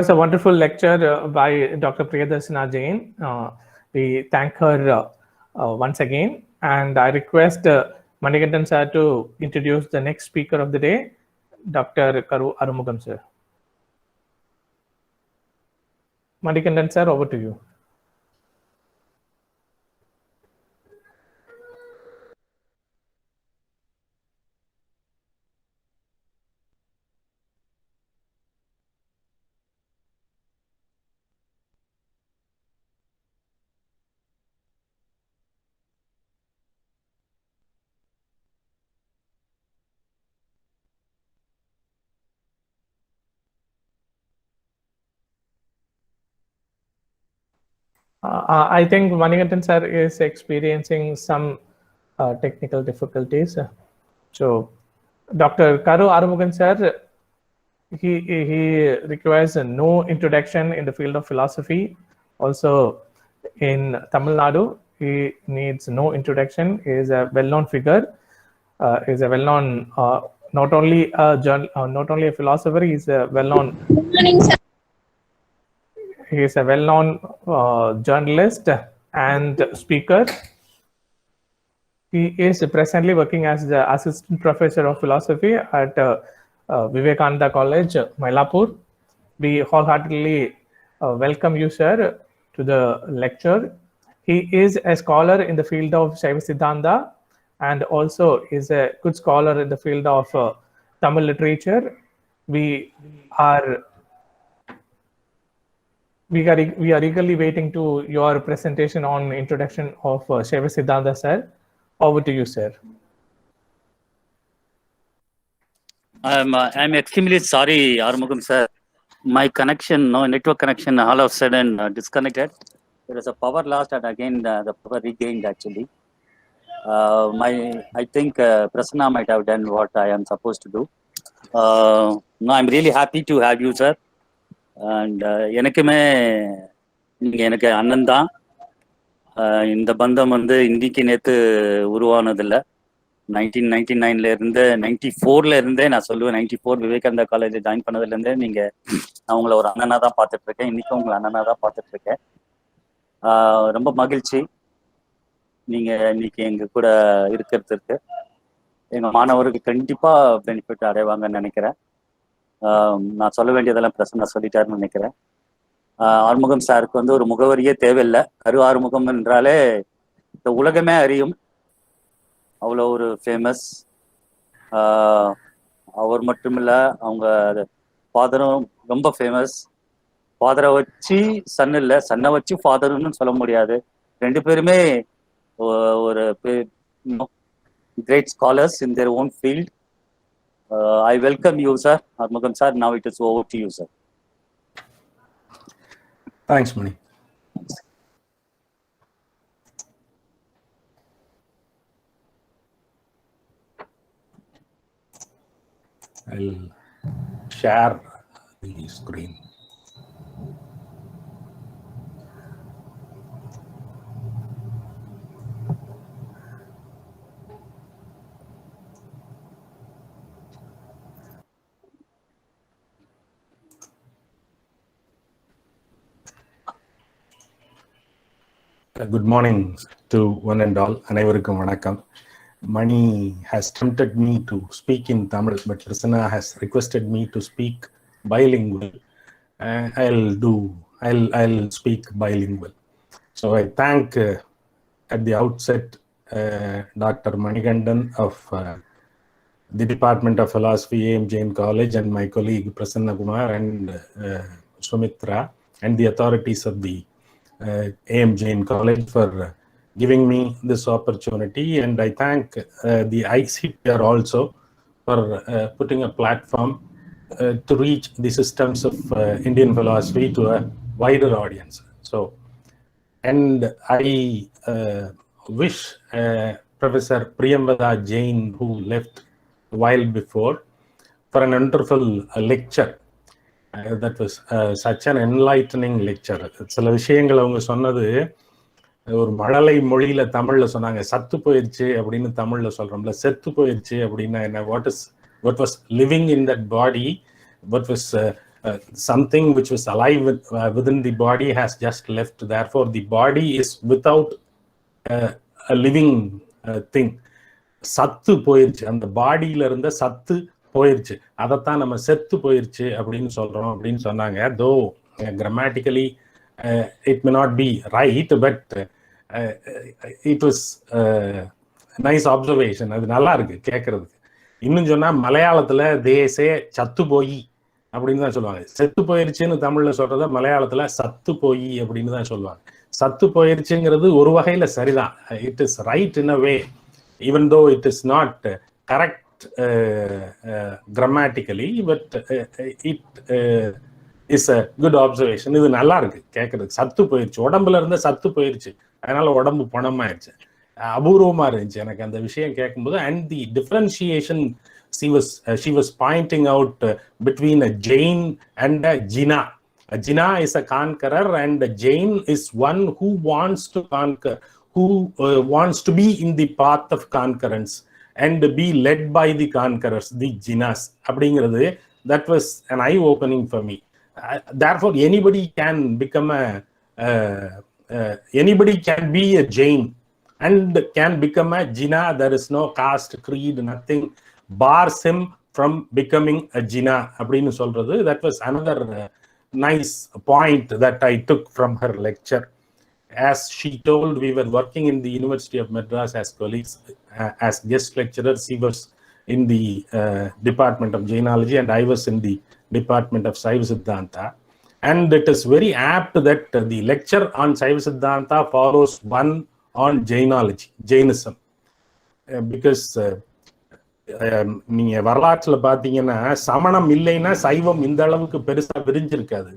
It's a wonderful lecture by Dr. Priyadarshana Jain. We thank her once again, and I request Manikandan sir to introduce the next speaker of the day, Dr. Arumugam sir. Manikandan sir, over to you. I think Manikandan sir is experiencing some technical difficulties. So, Dr. Karu Arumugam sir, he requires no introduction in the field of philosophy. Also, in Tamil Nadu, he needs no introduction. He is a well-known figure. Is a well-known not only a philosopher. He is a well-known. He is a well-known journalist and speaker. He is presently working as the assistant professor of philosophy at Vivekananda College, Mylapore. We wholeheartedly welcome you, sir, to the lecture. He is a scholar in the field of Saiva Siddhanta and also is a good scholar in the field of Tamil literature. We are eagerly waiting to your presentation on introduction of Saiva Siddhanta, sir. Over to you, sir. I'm extremely sorry, Arumugam sir. My connection, network connection, all of a sudden disconnected. There is a power loss, and again the power regained. Actually, I think Prasanna might have done what I am supposed to do. No, I'm really happy to have you, sir. And எனக்குமே நீங்க எனக்கு அண்ணன் தான். இந்த பந்தம் வந்து இன்னைக்கு நேற்று உருவானதில்லை. 1999 இருந்து 94 இருந்தே நான் சொல்லுவேன். 94 விவேகானந்தா காலேஜ் ஜாயின் பண்ணதுலேருந்தே நீங்கள் அவங்கள ஒரு அண்ணனா தான் பார்த்துட்டு இருக்கேன். இன்னைக்கும் உங்களை அண்ணனா தான் பார்த்துட்டு இருக்கேன். ரொம்ப மகிழ்ச்சி நீங்கள் இன்னைக்கு எங்கள் கூட இருக்கிறதுக்கு. எங்கள் மாணவருக்கு கண்டிப்பாக பெனிஃபிட் அடைவாங்கன்னு நினைக்கிறேன். நான் சொல்ல வேண்டியதெல்லாம் பிரசன்னா சொல்லிட்டாருன்னு நினைக்கிறேன். ஆறுமுகம் சாருக்கு வந்து ஒரு முகவரியே தேவையில்லை. கரு ஆறுமுகம் என்றாலே இந்த உலகமே அறியும். அவ்வளோ ஒரு ஃபேமஸ். அவர் மட்டும் இல்லை, அவங்க ஃபாதரும் ரொம்ப ஃபேமஸ். ஃபாதரை வச்சு சன் இல்லை, சன்னை வச்சு ஃபாதர்னு சொல்ல முடியாது. ரெண்டு பேருமே ஒரு great scholars in their own field. I welcome you, sir. Arumugam sir, now it is over to you, sir. Thanks, Mani. I'll share the screen. Good morning to one and all. Anaivarukkum vanakkam. Mani has tempted me to speak in Tamil, but Prasanna has requested me to speak bilingual. I'll speak bilingual. So I thank at the outset Dr. Manikandan of the Department of Philosophy, AM Jain College, and my colleague Prasanna Kumar and Sumitra, and the authorities of the AM Jain College for giving me this opportunity, and I thank the ICPR also for putting a platform to reach the systems of Indian philosophy to a wider audience. So, and I wish Professor Priyamvada Jain, who left a while before, for an wonderful lecture. That was such an enlightening lecture. சில விஷயங்கள் அவங்க சொன்னது ஒரு மழலை மொழியில தமிழ்ல சொன்னாங்க. சத்து போயிடுச்சு அப்படின்னு தமிழ்ல சொல்றோம்ல, செத்து போயிடுச்சு அப்படின்னா என்ன, what was living in that body, what was something which was alive within the body has just left. Therefore, the body is without a living thing. சத்து போயிருச்சு, அந்த பாடியில இருந்த சத்து போயிருச்சு, அதைத்தான் நம்ம செத்து போயிருச்சு அப்படின்னு சொல்றோம் அப்படின்னு சொன்னாங்க. தோ grammatically it may not be right, but it was nice observation. அது நல்லா இருக்கு கேட்கறதுக்கு. இன்னும் சொன்னா மலையாளத்துல தேசே சத்து போய் அப்படின்னு தான் சொல்லுவாங்க. செத்து போயிருச்சுன்னு தமிழ்ல சொல்றத மலையாளத்துல சத்து போய் அப்படின்னு தான் சொல்லுவாங்க. சத்து போயிருச்சுங்கிறது ஒரு வகையில சரிதான். It is right in a way, even though it is not correct grammatically, but it is a good observation. இது நல்லா இருக்கு கேட்கறதுக்கு. சத்து போயிருச்சு, உடம்புல இருந்த சத்து போயிருச்சு, அதனால உடம்பு பணமாயிருச்சு. அபூர்வமா இருந்துச்சு எனக்கு அந்த விஷயம் கேட்கும்போது. And the differentiation she was pointing out between a Jain and a Jina. A Jina is a conqueror and a Jain is one who wants to conquer, who wants to be in the path of concurrence and be led by the conquerors, the Jinas. அப்படிங்கிறது, that was an eye opening for me. Therefore, anybody can become anybody can be a Jain and can become a Jina. There is no caste, creed, nothing bars him from becoming a Jina அப்படின்னு சொல்றது. That was another nice point that I took from her lecture. As she told, we were working in the University of Madras as colleagues, as guest lecturers. She was in the Department of Jainology and I was in the Department of Saiva Siddhanta. And it is very apt that the lecture on Saiva Siddhanta follows one on Jainology, Jainism. Because நீங்க வரலாற்றுல பாத்தீங்கன்னா சமணம் இல்லைன்னா சைவம் இந்த அளவுக்கு பெருசா விரிஞ்சிருக்காது.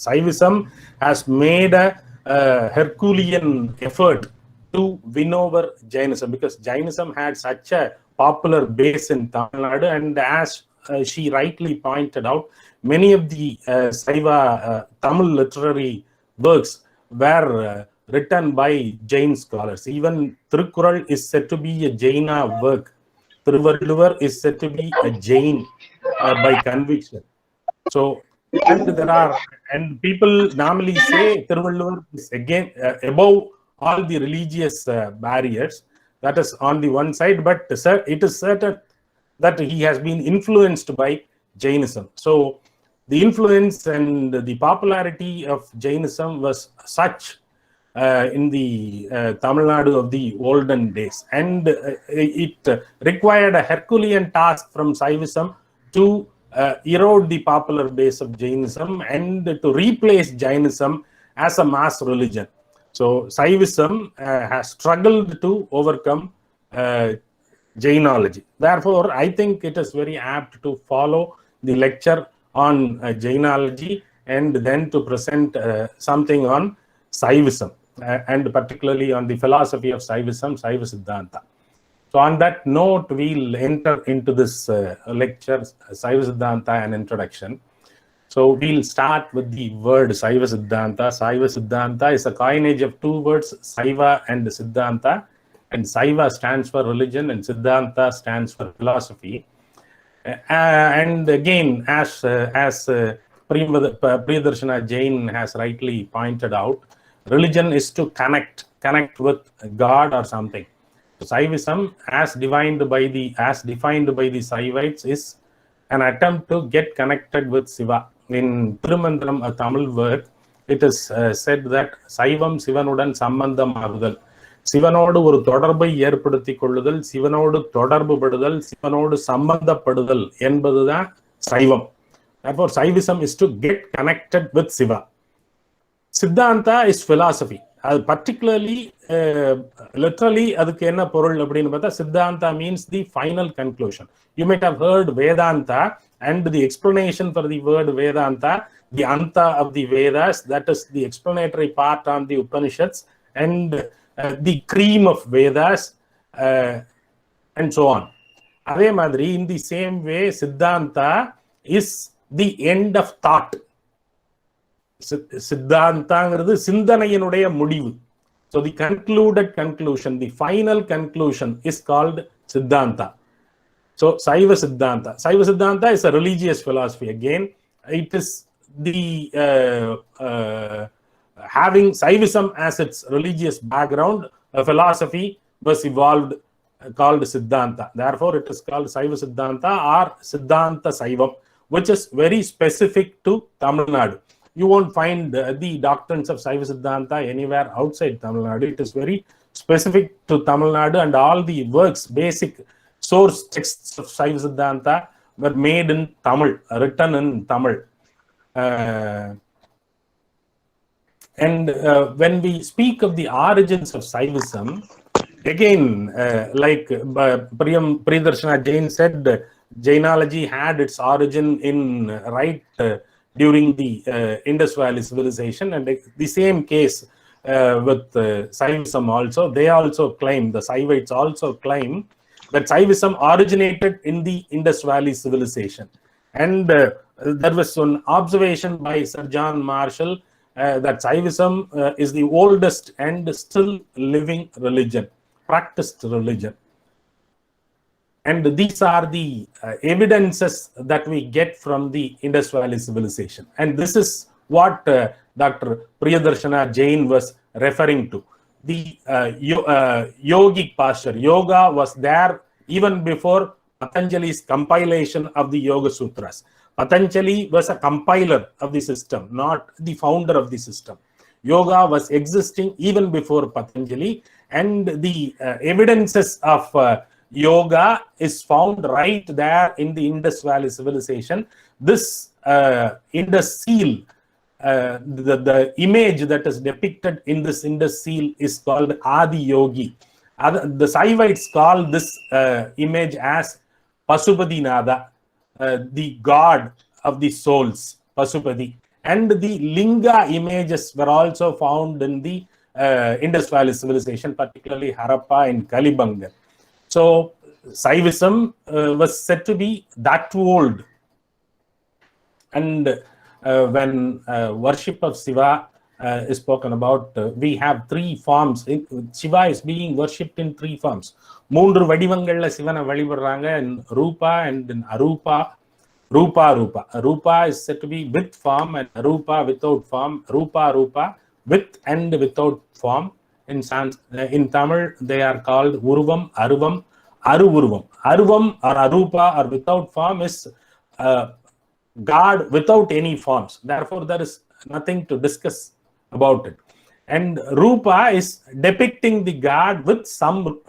Saivism has made a Herculean effort to win over Jainism, because Jainism had such a popular base in Tamil Nadu, and as she rightly pointed out, many of the Saiva Tamil literary works were written by Jain scholars. Even Thirukkural is said to be a Jaina work. Thiruvalluvar is said to be a Jain by conviction. So, and there are, and people normally say Thiruvalluvar is again above all the religious barriers. That is on the one side, but it is certain that he has been influenced by Jainism. So, the influence and the popularity of Jainism was such in the Tamil Nadu of the olden days, and it required a Herculean task from Saivism to erode the popular base of Jainism and to replace Jainism as a mass religion. So Saivism has struggled to overcome Jainology. Therefore, I think it is very apt to follow the lecture on Jainology and then to present something on Saivism, and particularly on the philosophy of Saivism, Saiva Siddhanta. So on that note, we'll enter into this lecture, Saiva Siddhanta, an introduction. So we'll start with the word Saiva Siddhanta. Saiva Siddhanta is a coinage of two words, Saiva and Siddhanta. And Saiva stands for religion and Siddhanta stands for philosophy. And again, as Priyadarshana Jain has rightly pointed out, religion is to connect with God or something. So Saivism, as defined by the Saivites, is an attempt to get connected with Siva. In Tirumandram, a Tamil word, it is said that Saivam Sivanudan Sambandam Agudal. சிவனோடு ஒரு தொடர்பை ஏற்படுத்திக் கொள்ளுதல், சிவனோடு தொடர்பு படுதல், சிவனோடு சம்பந்தப்படுதல் என்பதுதான் சைவம். Therefore, Saivism is to get connected with Siva. Siddhanta is philosophy. அது particularly literally அதுக்கு என்ன பொருள் அப்படின்னு பார்த்தா, Siddhanta means the final conclusion. You might have heard Vedanta, and the explanation for the word Vedanta, the Anta of the Vedas, that is the explanatory part on the Upanishads, and the cream of Vedas, and so on. அதே மாதிரி in the same way, Siddhanta is the end of thought. சித்தாந்தாங்கிறது சிந்தனையினுடைய முடிவு. So the concluded conclusion, the final conclusion is called Siddhanta. So Saiva Siddhanta is a religious philosophy. Again, it is having Saivism as its religious background, a philosophy was evolved called Siddhanta. Therefore, it is called Saiva Siddhanta or Siddhanta Saivam, which is very specific to Tamil Nadu. You won't find the doctrines of Saiva Siddhanta anywhere outside Tamil Nadu. It is very specific to Tamil Nadu, and all the works, basic source texts of Saiva Siddhanta were made in Tamil, written in Tamil. When we speak of the origins of Saivism, again, like Priyadarshana Jain said, Jainology had its origin in during the Indus Valley civilization, and the same case with Saivism also. They also claim, the Saivites also claim, that Saivism originated in the Indus Valley civilization. And there was an observation by Sir John Marshall that Saivism is the oldest and still living religion, practiced religion. And these are the evidences that we get from the Indus Valley civilization. And this is what Dr. Priyadarshana Jain was referring to. The yogic posture, yoga was there even before Patanjali's compilation of the Yoga Sutras. Patanjali was a compiler of the system, not the founder of the system. Yoga was existing even before Patanjali, and the evidences of yoga is found right there in the Indus Valley civilization. This Indus seal, the image that is depicted in this Indus seal is called Adi Yogi. The Saivites call this image as Pasupadinada, the god of the souls, Pasupati. And the Linga images were also found in the Indus Valley civilization, particularly Harappa and Kalibangan. So Saivism was said to be that old. And when worship of Shiva is spoken about, we have three forms. Shiva is being worshipped in three forms. Moondru vadivangalla Sivana valividranga in Rupa and in Arupa. Rupa is said to be with form, and Arupa without form. Rupa with and without form. In Tamil, they are called Uruvam, Aruvam, Aruvuruvam. Aruvam or Arupa or without form is God without any forms. Therefore, there is nothing to discuss about it. And Rupa is depicting the God with some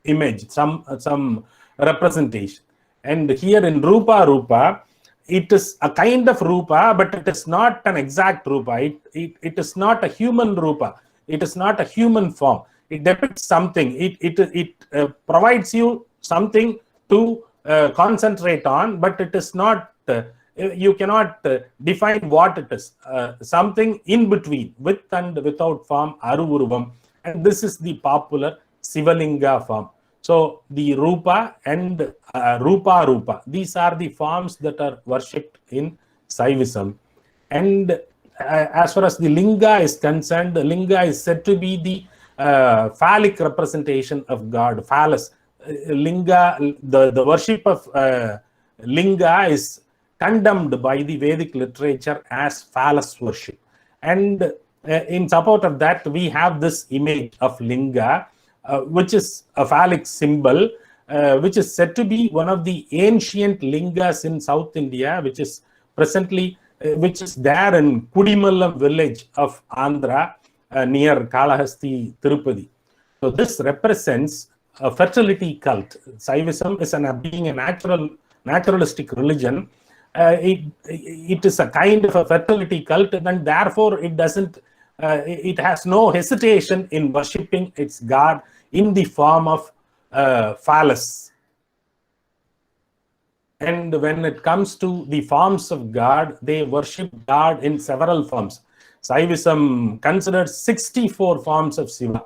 image, some representation. And here in Rupa, it is a kind of Rupa, but it is not an exact Rupa. It is not a human Rupa. It is not a human form. It depicts something. It provides you something to concentrate on, but it is not, you cannot define what it is. Something in between, with and without form, Aruvuruvam. And this is the popular Sivalinga form. So the Rupa and Rupa, these are the forms that are worshipped in Saivism. And as far as the Linga is concerned, the Linga is said to be the phallic representation of God, phallus. Linga, the worship of Linga is condemned by the Vedic literature as phallus worship. And in support of that, we have this image of Linga, which is a phallic symbol, which is said to be one of the ancient lingas in South India, which is presently, which is there in Kudimallam village of Andhra, near Kalahasti, Tirupati. So this represents a fertility cult. Saivism is being a naturalistic religion. It is a kind of a fertility cult, and therefore it doesn't. It has no hesitation in worshipping its God in the form of phallus. And when it comes to the forms of God, they worship God in several forms. Saivism considers 64 forms of Shiva.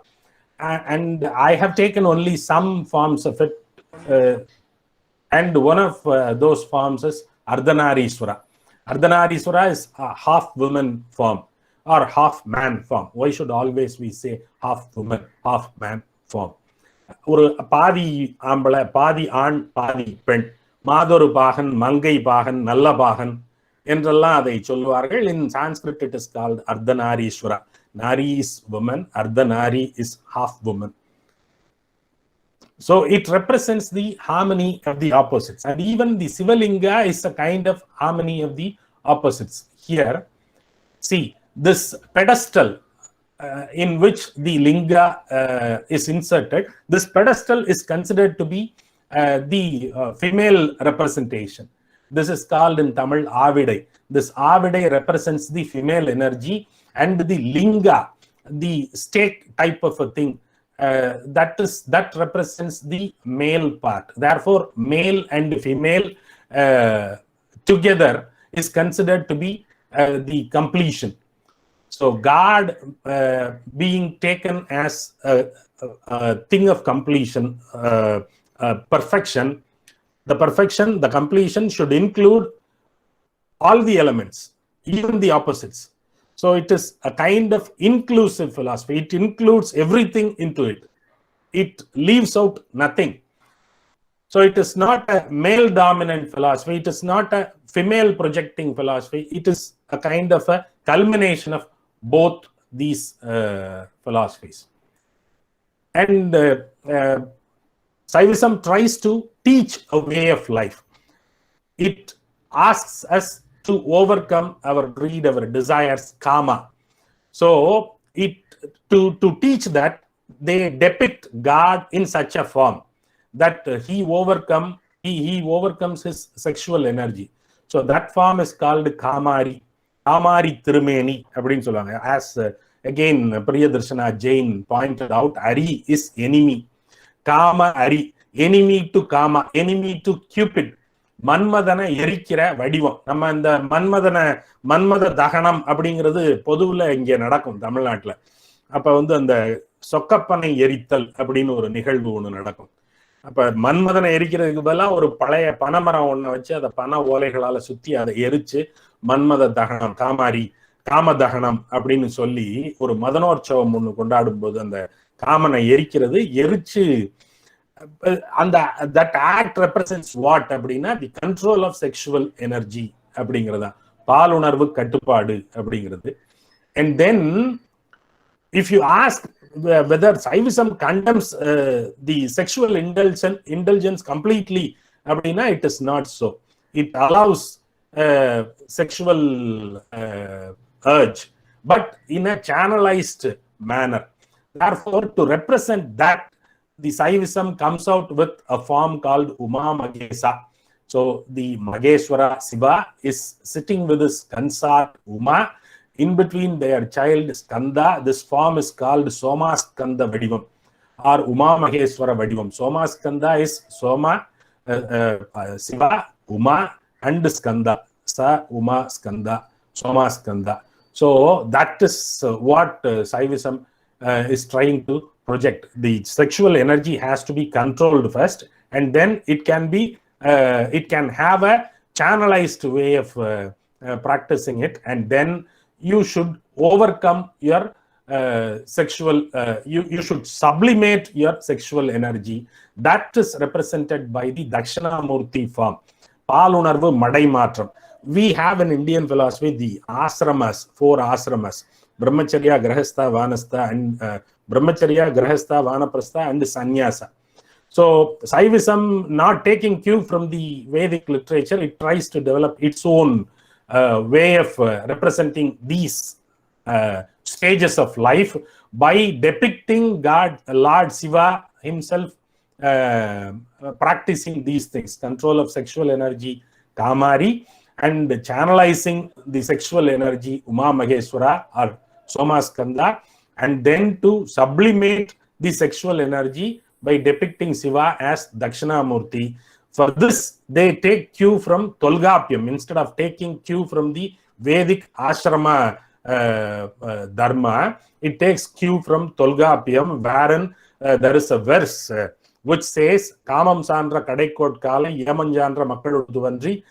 And I have taken only some forms of it. And one of those forms is Ardhanarishwara. Ardhanarishwara is a half woman form or half man form. Why should always we say half woman, half man form? ஒரு பாதி ஆம்பளை, பாதி ஆண், பாதி பெண், மாதொரு பாகன், மங்கை பாகன், நல்ல பாகன் என்றெல்லாம் அதை சொல்லுவார்கள். In Sanskrit it is called Ardhanarishwara. Nari is woman, Ardhanari is half woman. So it represents the harmony of the opposites, and even the Sivalinga is a kind of harmony of the opposites. Here, see this pedestal in which the linga is inserted. This pedestal is considered to be the female representation. This is called in Tamil Avidai. This Avidai represents the female energy, and the linga, the stake type of a thing, that represents the male part. Therefore, male and female together is considered to be the completion. So God being taken as a thing of completion, perfection, the completion should include all the elements, even the opposites. So it is a kind of inclusive philosophy. It includes everything into it. It leaves out nothing. So it is not a male dominant philosophy. It is not a female projecting philosophy. It is a kind of a culmination of both these philosophies. And Saivism tries to teach a way of life. It asks us to overcome our greed, our desires, kama. So to teach that, they depict God in such a form that he overcomes his sexual energy. So that form is called kamari. Kamari Tirumeni அப்படினு சொல்வாங்க. As again Priyadarshana Jain pointed out, Ari is enemy. Kama Ari, enemy to Kama, enemy to Cupid. மன்மதனை எரிக்கிற வடிவம். நம்ம இந்த மன்மத தகனம் அப்படிங்கிறது பொதுவில் இங்கே நடக்கும் தமிழ்நாட்டில். அப்ப அந்த சொக்கப்பனை எரித்தல் அப்படின்னு ஒரு நிகழ்வு ஒண்ணு நடக்கும். அப்ப மன்மதனை எரிக்கிறதுக்கு பதிலாக ஒரு பழைய பனைமரம் ஒண்ணு வச்சு அதை பனை ஓலைகளால சுத்தி அதை எரிச்சு மன்மத தகனம், காம தகனம் அப்படின்னு சொல்லி ஒரு மதனோற்சவம் ஒண்ணு கொண்டாடும் போது அந்த காமனை எரிச்சு அந்த that act represents what அப்படின்னா the control of sexual energy அப்படிங்கிறதா, பாலுணர்வு கட்டுப்பாடு அப்படிங்கிறது. And then if you ask whether Saivism condemns the sexual indulgence completely அப்படின்னா it is not so. It allows sexual urge, but in a channelized manner. Therefore, to represent that, the Saivism comes out with a form called Uma Magesa. So the Mageshwara Siva is sitting with his consort Uma. In between their child Skanda, this form is called Soma Skanda Vadivam or Uma Mageshwara Vadivam. Soma Skanda is Soma, Siva, Uma and Skanda. Sa, Uma, Skanda, Soma Skanda. So that is what Saivism is trying to project. The sexual energy has to be controlled first, and then it can have a channelized way of practicing it, and then you should overcome your sexual, you should sublimate your sexual energy. That is represented by the Dakshinamurti form. Palunarvu Madai Matram. We have in Indian philosophy the ashramas, 4 ashramas: Brahmacharya, Grahastha, Vanastha, and Brahmacharya, Grahastha, Vanaprastha, and Sannyasa. So Saivism, not taking cue from the Vedic literature, it tries to develop its own way of representing these stages of life by depicting God, Lord Shiva himself practicing these things: control of sexual energy, Kamari, and channelizing the sexual energy, Uma Maheshwara or Soma Skanda, and then to sublimate the sexual energy by depicting Shiva as Dakshinamurti. For this, they take cue from Tolgapyam instead of taking cue from the Vedic ashrama dharma. It takes cue from Tolgapyam, wherein there is a verse which says, Kamam Sandra Kadaikot Kala, Yamanjandra Makkaluduvandri,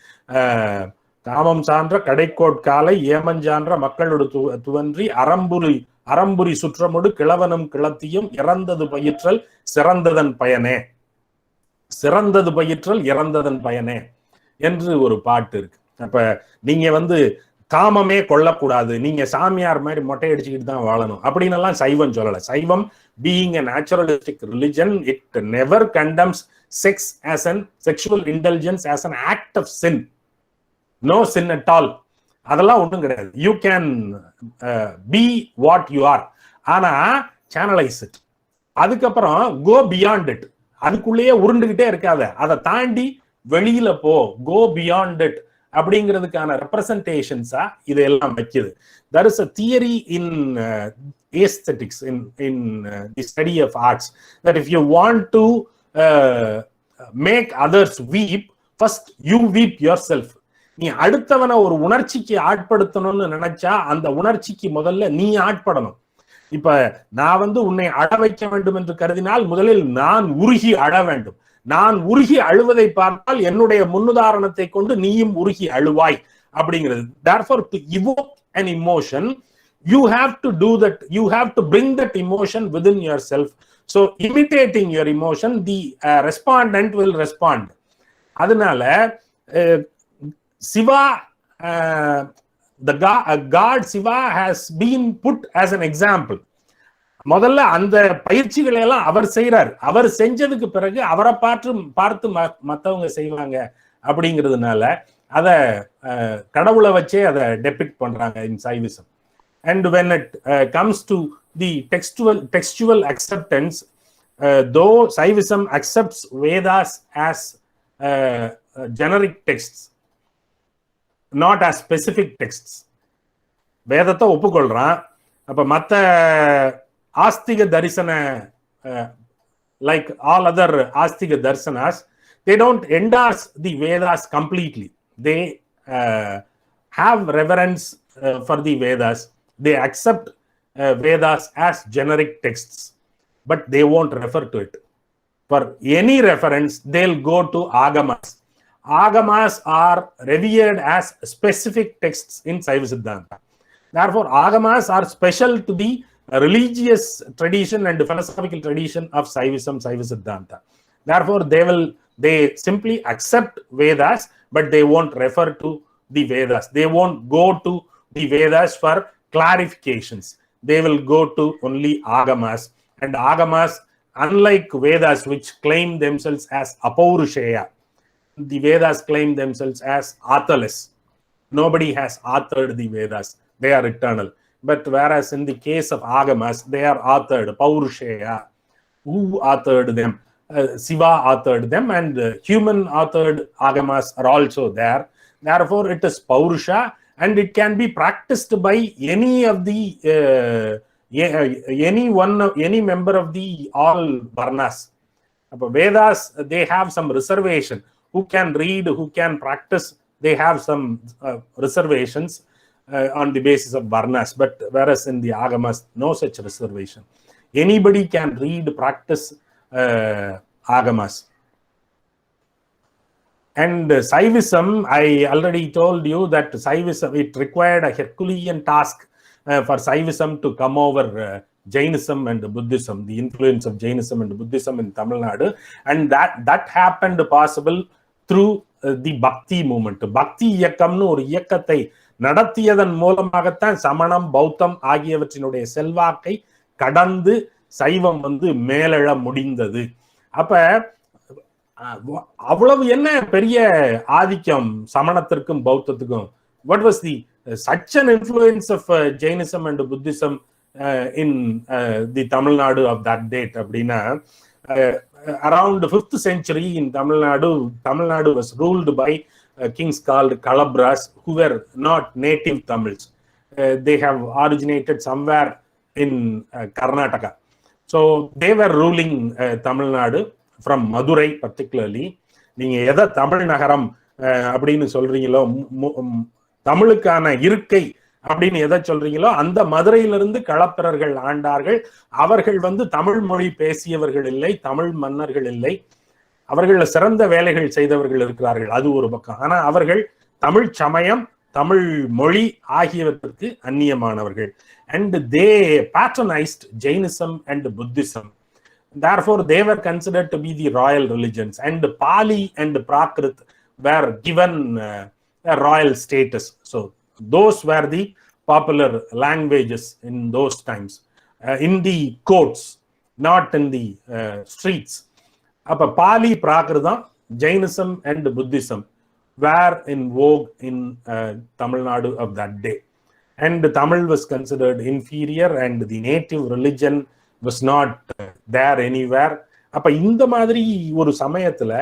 Kamam Sandra Kadaikot Kala, Yamanjandra Makkaluduvandri, Aramburi Sutramudu, Kilavanam Kilatiyam, Yarandadu Payitral, Serandadan Payane. சிறந்தது பயிற்றல் இறந்ததன் பயனே என்று ஒரு பாட்டு இருக்கு. அப்ப நீங்க வந்து காமமே கொள்ளக்கூடாது, நீங்க சாமியார் மாதிரி மொட்டை அடிச்சுக்கிட்டு தான் வாழணும் அப்படின்னு எல்லாம் சைவம் சொல்லல. சைவம் being a naturalistic religion, it never condemns sex as an sexual indulgence as an act of sin. No sin at all. அதெல்லாம் ஒன்றும் கிடையாது. You can be what you are, ஆனா சேனலைஸ் இட். அதுக்கப்புறம் கோ பியாண்ட் இட். அதுக்குள்ளேயே உருண்டுகிட்டே இருக்காத, அதை தாண்டி வெளியில போ, கோ பியாண்ட் இட் அப்படிங்கிறதுக்கான ரெப்ரசன்டேஷன்ஸா இதெல்லாம் வைக்குது. There is a theory in aesthetics, in the study of arts, that if you want to make others weep, first you weep yourself. நீ அடுத்தவனை ஒரு உணர்ச்சிக்கு ஆட்படுத்தணும்னு நினைச்சா அந்த உணர்ச்சிக்கு முதல்ல நீ ஆட்படணும். இப்ப நான் வந்து உன்னை அழ வைக்க வேண்டும் என்று கருதினால் முதலில் நான் உருகி அழ வேண்டும். நான் உருகி அழுவதை பார்த்தால் என்னுடைய முன்னுதாரணத்தை கொண்டு நீயும் உருகி அழுவாய் அப்படிங்கிறது. Therefore, to evoke an emotion, you have to do that. You have to bring that emotion within yourself. So, imitating your emotion, the respondent will respond. அதனால Siva, the God Siva has been put as an example. முதல்ல அந்த பயிற்சிகளை எல்லாம் அவர் செய்யறாரு. அவர் செஞ்சதுக்கு பிறகு அவரை பார்த்து மற்றவங்க செய்வாங்க அப்படிங்கிறதுனால அத கடவுளை வச்சே அதை டெபிக்ட் பண்றாங்க இன் Saivism. And when it comes to the textual acceptance, though Saivism accepts Vedas as generic texts, not as specific texts. வேதத்தை ஒப்புக்கொள்றான். அப்ப மற்ற ஆஸ்திக தரிசன, like all other ஆஸ்திக தர்சனாஸ், they don't endorse the Vedas completely. They have reverence for the Vedas. They accept Vedas as generic texts, but they won't refer to it. For any reference, they'll go to agamas. Agamas are revered as specific texts in Saiva Siddhanta. Therefore, agamas are special to the religious tradition and philosophical tradition of Saivism, Saiva Siddhanta. Therefore, they simply accept Vedas, but they won't refer to the Vedas. They won't go to the Vedas for clarifications. They will go to only agamas. And agamas, unlike Vedas, which claim themselves as apaurushaya, the Vedas claim themselves as authorless. Nobody has authored the Vedas. They are eternal. But whereas in the case of agamas, they are authored, paurushaya. Who authored them? Siva authored them, and human authored agamas are also there. Therefore, it is paurusha, and it can be practiced by any of the any member of the all varnas. Vedas, they have some reservation. Who can read, who can practice, they have some reservations on the basis of varnas. But whereas in the agamas, no such reservation. Anybody can read, practice agamas. And Saivism, I already told you that Saivism, it required a Herculean task for Saivism to come over Jainism and Buddhism, the influence of Jainism and Buddhism in Tamil Nadu. And that happened possible through the Bhakti movement. Bhakti இயக்கம்னு ஒரு இயக்கத்தை நடத்தியதன் மூலமாகத்தான் சமணம், பௌத்தம் ஆகியவற்றினுடைய செல்வாக்கை கடந்து சைவம் வந்து மேலெழ முடிந்தது. அப்ப அவ்வளவு என்ன பெரிய ஆதிக்கம் சமணத்திற்கும் பௌத்தத்துக்கும்? What was the such an influence of Jainism and Buddhism in the Tamil Nadu of that date? அப்படின்னா around the 5th century in Tamil Nadu was ruled by kings called Kalabras, who were not native Tamils. They have originated somewhere in Karnataka. So they were ruling Tamil Nadu from Madurai particularly. நீங்க எதை தமிழ் நகரம் அப்படின்னு சொல்றீங்களோ, தமிழுக்கான இருக்கை அப்படின்னு எதை சொல்றீங்களோ, அந்த மதுரையிலிருந்து களப்பிரர்கள் ஆண்டார்கள். அவர்கள் வந்து தமிழ் மொழி பேசியவர்கள் இல்லை, தமிழ் மன்னர்கள் இல்லை. அவர்கள் சிறந்த வேலைகள் செய்தவர்கள் இருக்கிறார்கள், அது ஒரு பக்கம். ஆனா அவர்கள் தமிழ் சமயம், தமிழ் மொழி ஆகியவற்றுக்கு அந்நியமானவர்கள். And they patronized Jainism and Buddhism. Therefore, they were considered to be the royal religions. And Pali and Prakrit were given a royal status. So those were the popular languages in those times, in the courts, not in the streets. Appa Pali Prakritam, Jainism and Buddhism were in vogue in Tamil Nadu of that day. And Tamil was considered inferior and the native religion was not there anywhere. அப்ப இந்த மாதிரி ஒரு சமயத்துல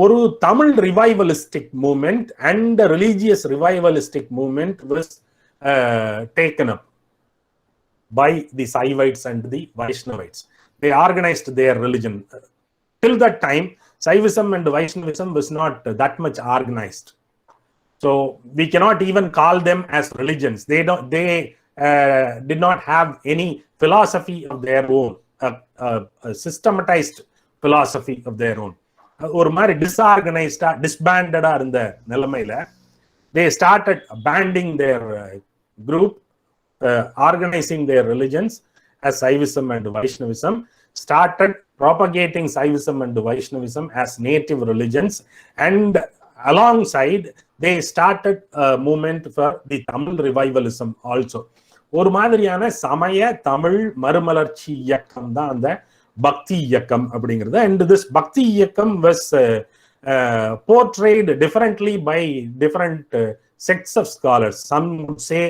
ஒரு Tamil revivalistic movement and religious revivalistic movement was taken up by the Saivites and the Vaishnavites. They organized their religion. Till that time, Saivism and Vaishnavism was not that much organized. So we cannot even call them as religions. They did not have any philosophy of their own, a systematized philosophy of their own. ஒரு மாதிரி டிஸ்ஆர்கனைஸ்டா டிஸ்பேண்டடா இருந்த நிலைமையில they started banding their group, organizing their religions as Saivism and Vaishnavism, started propagating Saivism and Vaishnavism as native religions, and alongside they started a movement for the Tamil revivalism also. ஒரு மாதிரியான சமய தமிழ் மறுமலர்ச்சி இயக்கம் தான் அந்த பக்தி இயக்கம் அப்படிங்கிறது. And this bhakti iyakkam was portrayed differently by different sects of scholars. Some would say,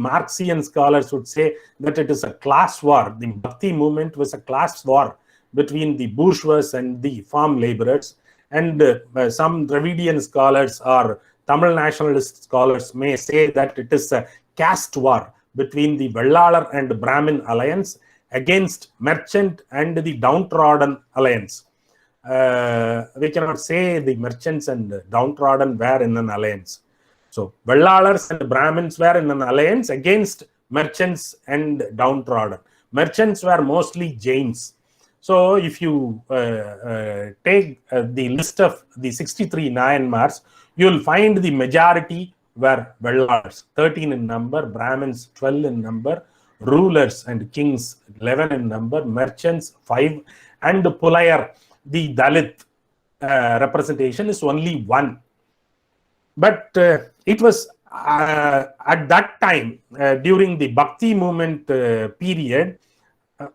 Marxian scholars would say that it is a class war. The bhakti movement was a class war between the bourgeois and the farm laborers. And some Dravidian scholars or Tamil nationalist scholars may say that it is a caste war between the Vellalar and Brahmin alliance against merchant and the downtrodden alliance. We cannot say the merchants and downtrodden were in an alliance. So Vellalars and Brahmins were in an alliance against merchants and downtrodden. Merchants were mostly Jains. So if you take the list of the 63 Nayanmars, you will find the majority were Vellalars, 13 in number, Brahmins 12 in number, rulers and kings 11 in number, merchants 5, and Pulayar, the Dalit representation is only 1. But it was at that time, during the Bhakti movement period,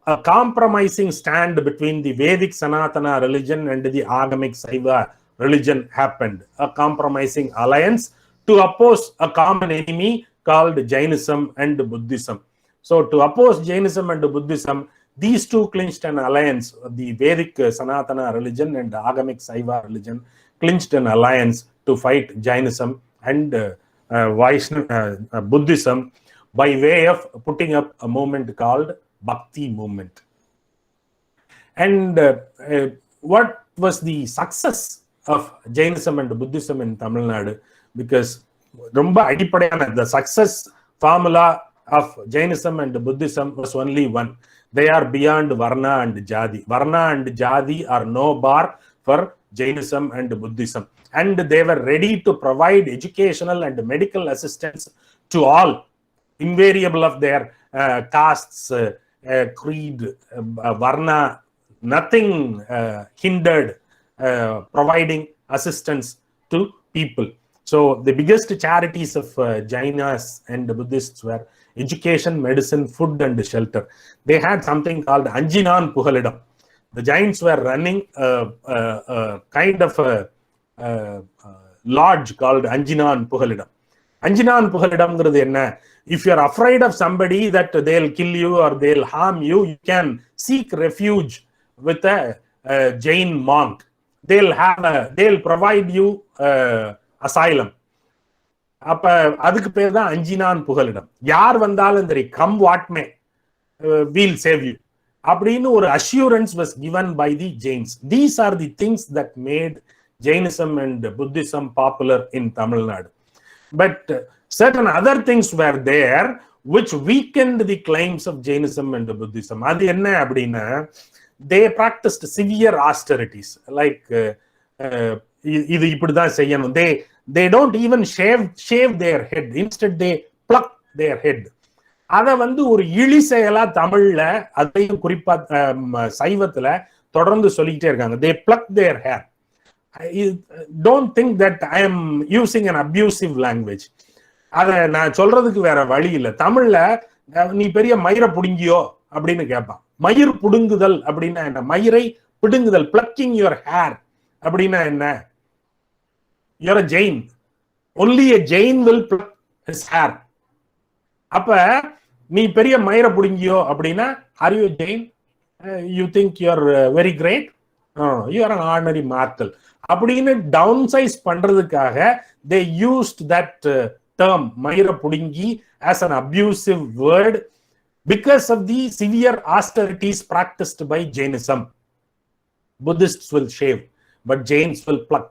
a compromising stand between the Vedic Sanatana religion and the Agamic Saiva religion happened. A compromising alliance to oppose a common enemy called Jainism and Buddhism. So to oppose Jainism and Buddhism, these two clinched an alliance. The Vedic Sanatana religion and the Agamic Saiva religion clinched an alliance to fight Jainism and Buddhism by way of putting up a movement called Bhakti movement. And what was the success of Jainism and Buddhism in Tamil Nadu? Because ரொம்ப அடிப்படையான the success formula of Jainism and Buddhism was only one. They are beyond Varna and Jati. Varna and Jati are no bar for Jainism and Buddhism. And they were ready to provide educational and medical assistance to all, invariable of their castes, creed, Varna, nothing hindered providing assistance to people. So the biggest charities of Jainas and Buddhists were education, medicine, food and shelter. They had something called Anjinan Puhalidam. The Jains were running a kind of a lodge called Anjinan Puhalidam. Anjinan Puhalidam is enna? If you are afraid of somebody that they'll kill you or they'll harm you, you can seek refuge with a Jain monk. They'll provide you asylum. அப்ப அதுக்கு பேர் தான் அஞ்சினான் புகலிடம். யார் வந்தாலும் சரி, come what may, we'll save you அப்படின்னு ஒரு assurance was given by the Jains. These are the things that made Jainism and Buddhism popular in Tamil Nadu. But certain other things were there which weakened the claims of Jainism and Buddhism. அது என்ன அப்படின்னா, they practiced severe austerities, like இது இப்படிதான் செய்யணும். They don't even shave their head. Instead they pluck their head. அத ஒரு இழி செயலா தமிழ்ல, அதையும் குறிப்பா சைவத்துல தொடர்ந்து சொல்லிக்கிட்டே இருக்காங்க. They pluck their hair. don't think that I am using an abusive language. அதை நான் சொல்றதுக்கு வேற வழி இல்லை. தமிழ்ல நீ பெரிய மயிரை புடுங்கியோ அப்படின்னு கேட்பான். மயிர் புடுங்குதல் அப்படின்னா என்ன? மயிரை பிடுங்குதல், பிளக்கிங் யுவர் ஹேர் அப்படின்னா என்ன? You're a Jain. Only a Jain will pluck his hair. அப்ப நீ பெரிய மயிரை புடுங்கியோ அப்படின்னா are you a Jain? You think you are very great? You are an ordinary mortal. அப்படின்னு டவுன்சைஸ் பண்றதுக்காக they used that term மயிரை புடுங்கி as an abusive word because of the severe austerities practiced by Jainism. Buddhists will shave, but Jains will pluck.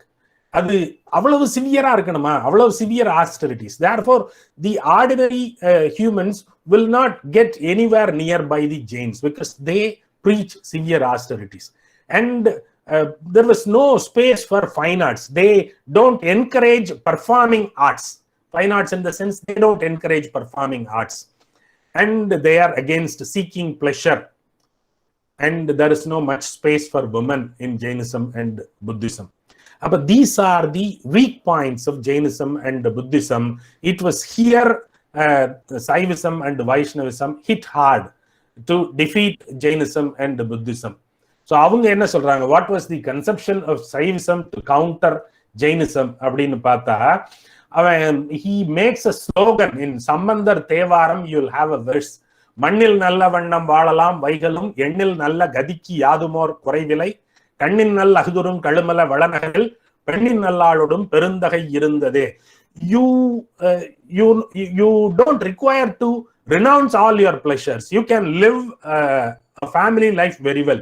அது அவ்வளவு சிவியரா இருக்கணுமா? அவ்வளவு severe austerities. Therefore, the ordinary humans will not get anywhere near by the Jains because they preach severe austerities. And there was no space for fine arts. They don't encourage performing arts. Fine arts in the sense they don't encourage performing arts. And they are against seeking pleasure. And there is no much space for women in Jainism and Buddhism. But these are the weak points of Jainism and Buddhism. It was here Saivism and Vaishnavism hit hard to defeat Jainism and Buddhism. So அவங்க என்ன சொல்றாங்க? What was the conception of Saivism to counter Jainism அப்படின்னு பார்த்தா, அவன் he makes a slogan in Sambandar Thevaram. You will have a verse. மண்ணில் நல்ல வண்ணம் வாழலாம் வைகளும் எண்ணில் நல்ல கதிக்கு யாதுமோர் குறைவிலை கண்ணின் நல் அகுதுரும் கழுமல வளநகரில் பெண்ணின் நல்லாளோடும் பெருந்தகை இருந்ததே. You don't require to renounce all your pleasures. You can live a family life very well.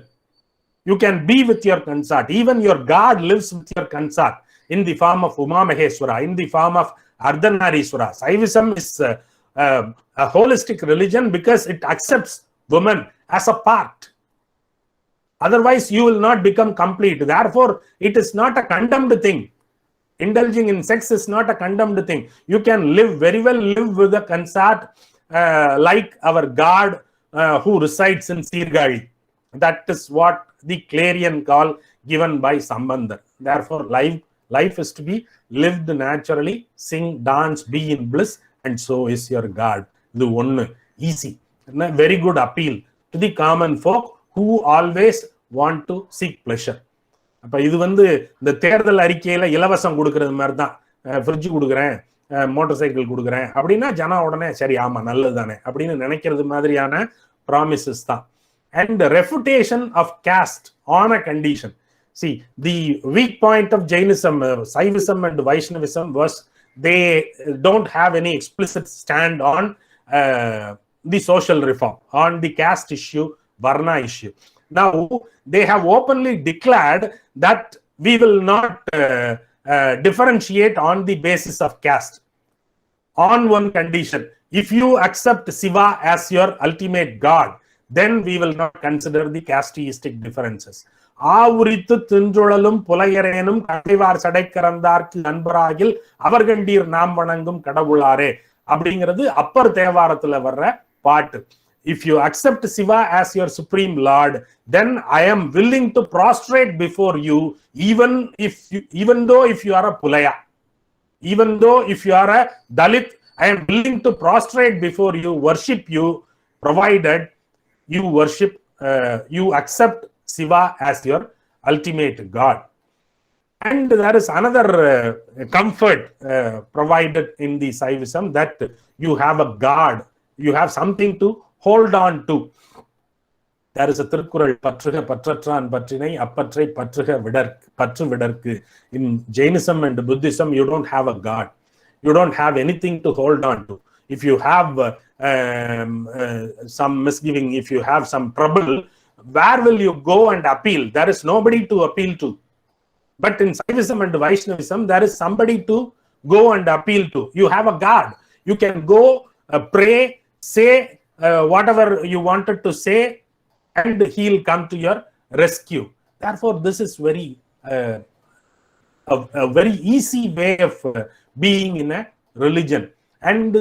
You can be with your consort. Even your God lives with your consort in the form of Uma Maheswara, in the form of Ardhanarishwara. Saivism is a holistic religion because it accepts women as a part. Otherwise, you will not become complete. Therefore, it is not a condemned thing. Indulging in sex is not a condemned thing. You can live very well, live with a consort like our God who resides in Sirgari. That is what the clarion call given by Sambandar. Therefore, life is to be lived naturally, sing, dance, be in bliss, and so is your God. The one easy, very good appeal to the common folk who always want to seek pleasure. அப்ப இது இந்த தேர்தல் அறிக்கையில இலவசம் கொடுக்கறது மாதிரி தான். Fridge கொடுக்குறேன், மோட்டார் சைக்கிள் கொடுக்குறேன் அப்படின்னா ஜனா உடனே சரி ஆமா நல்லது தானே அப்படின்னு நினைக்கிறது மாதிரியான ப்ராமிசஸ் தான். And the refutation of caste on a condition. See, the weak point of Jainism, Saivism and Vaishnavism was they don't have any explicit stand on the social reform, on the caste issue, Varna issue. Now, they have openly declared that we will not differentiate on the basis of caste. On one condition, if you accept Shiva as your ultimate God, then we will not consider the casteistic differences. ஆவுரித்து தின்றுழலும் புலையரேனும் கடைவார் சடைக்கரந்தார்க்கு அன்பராகில் அவர்கண்டீர் நாம் வணங்கும் கடவுளாரே அப்படிங்கிறது அப்பர் தேவாரத்துல வர்ற பாட்டு. If you accept Shiva as your supreme lord, then I am willing to prostrate before you, even though if you are a pulaya, even though if you are a Dalit, I am willing to prostrate before you, worship you, provided you worship, you accept Shiva as your ultimate God. And there is another comfort provided in the Saivism, that you have a God, you have something to hold on to. There is a Tirukkural, பற்றுக பற்றற்றான் பற்றினை அப்பற்றை பற்றுக பற்று விடற்கு. In Jainism and Buddhism, you don't have a God. You don't have anything to hold on to. If you have some misgiving, if you have some trouble, where will you go and appeal? There is nobody to appeal to. But in Saivism and Vaishnavism, there is somebody to go and appeal to. You have a God. You can go pray, say whatever you wanted to say, and he'll come to your rescue. Therefore, this is a very easy way of being in a religion. And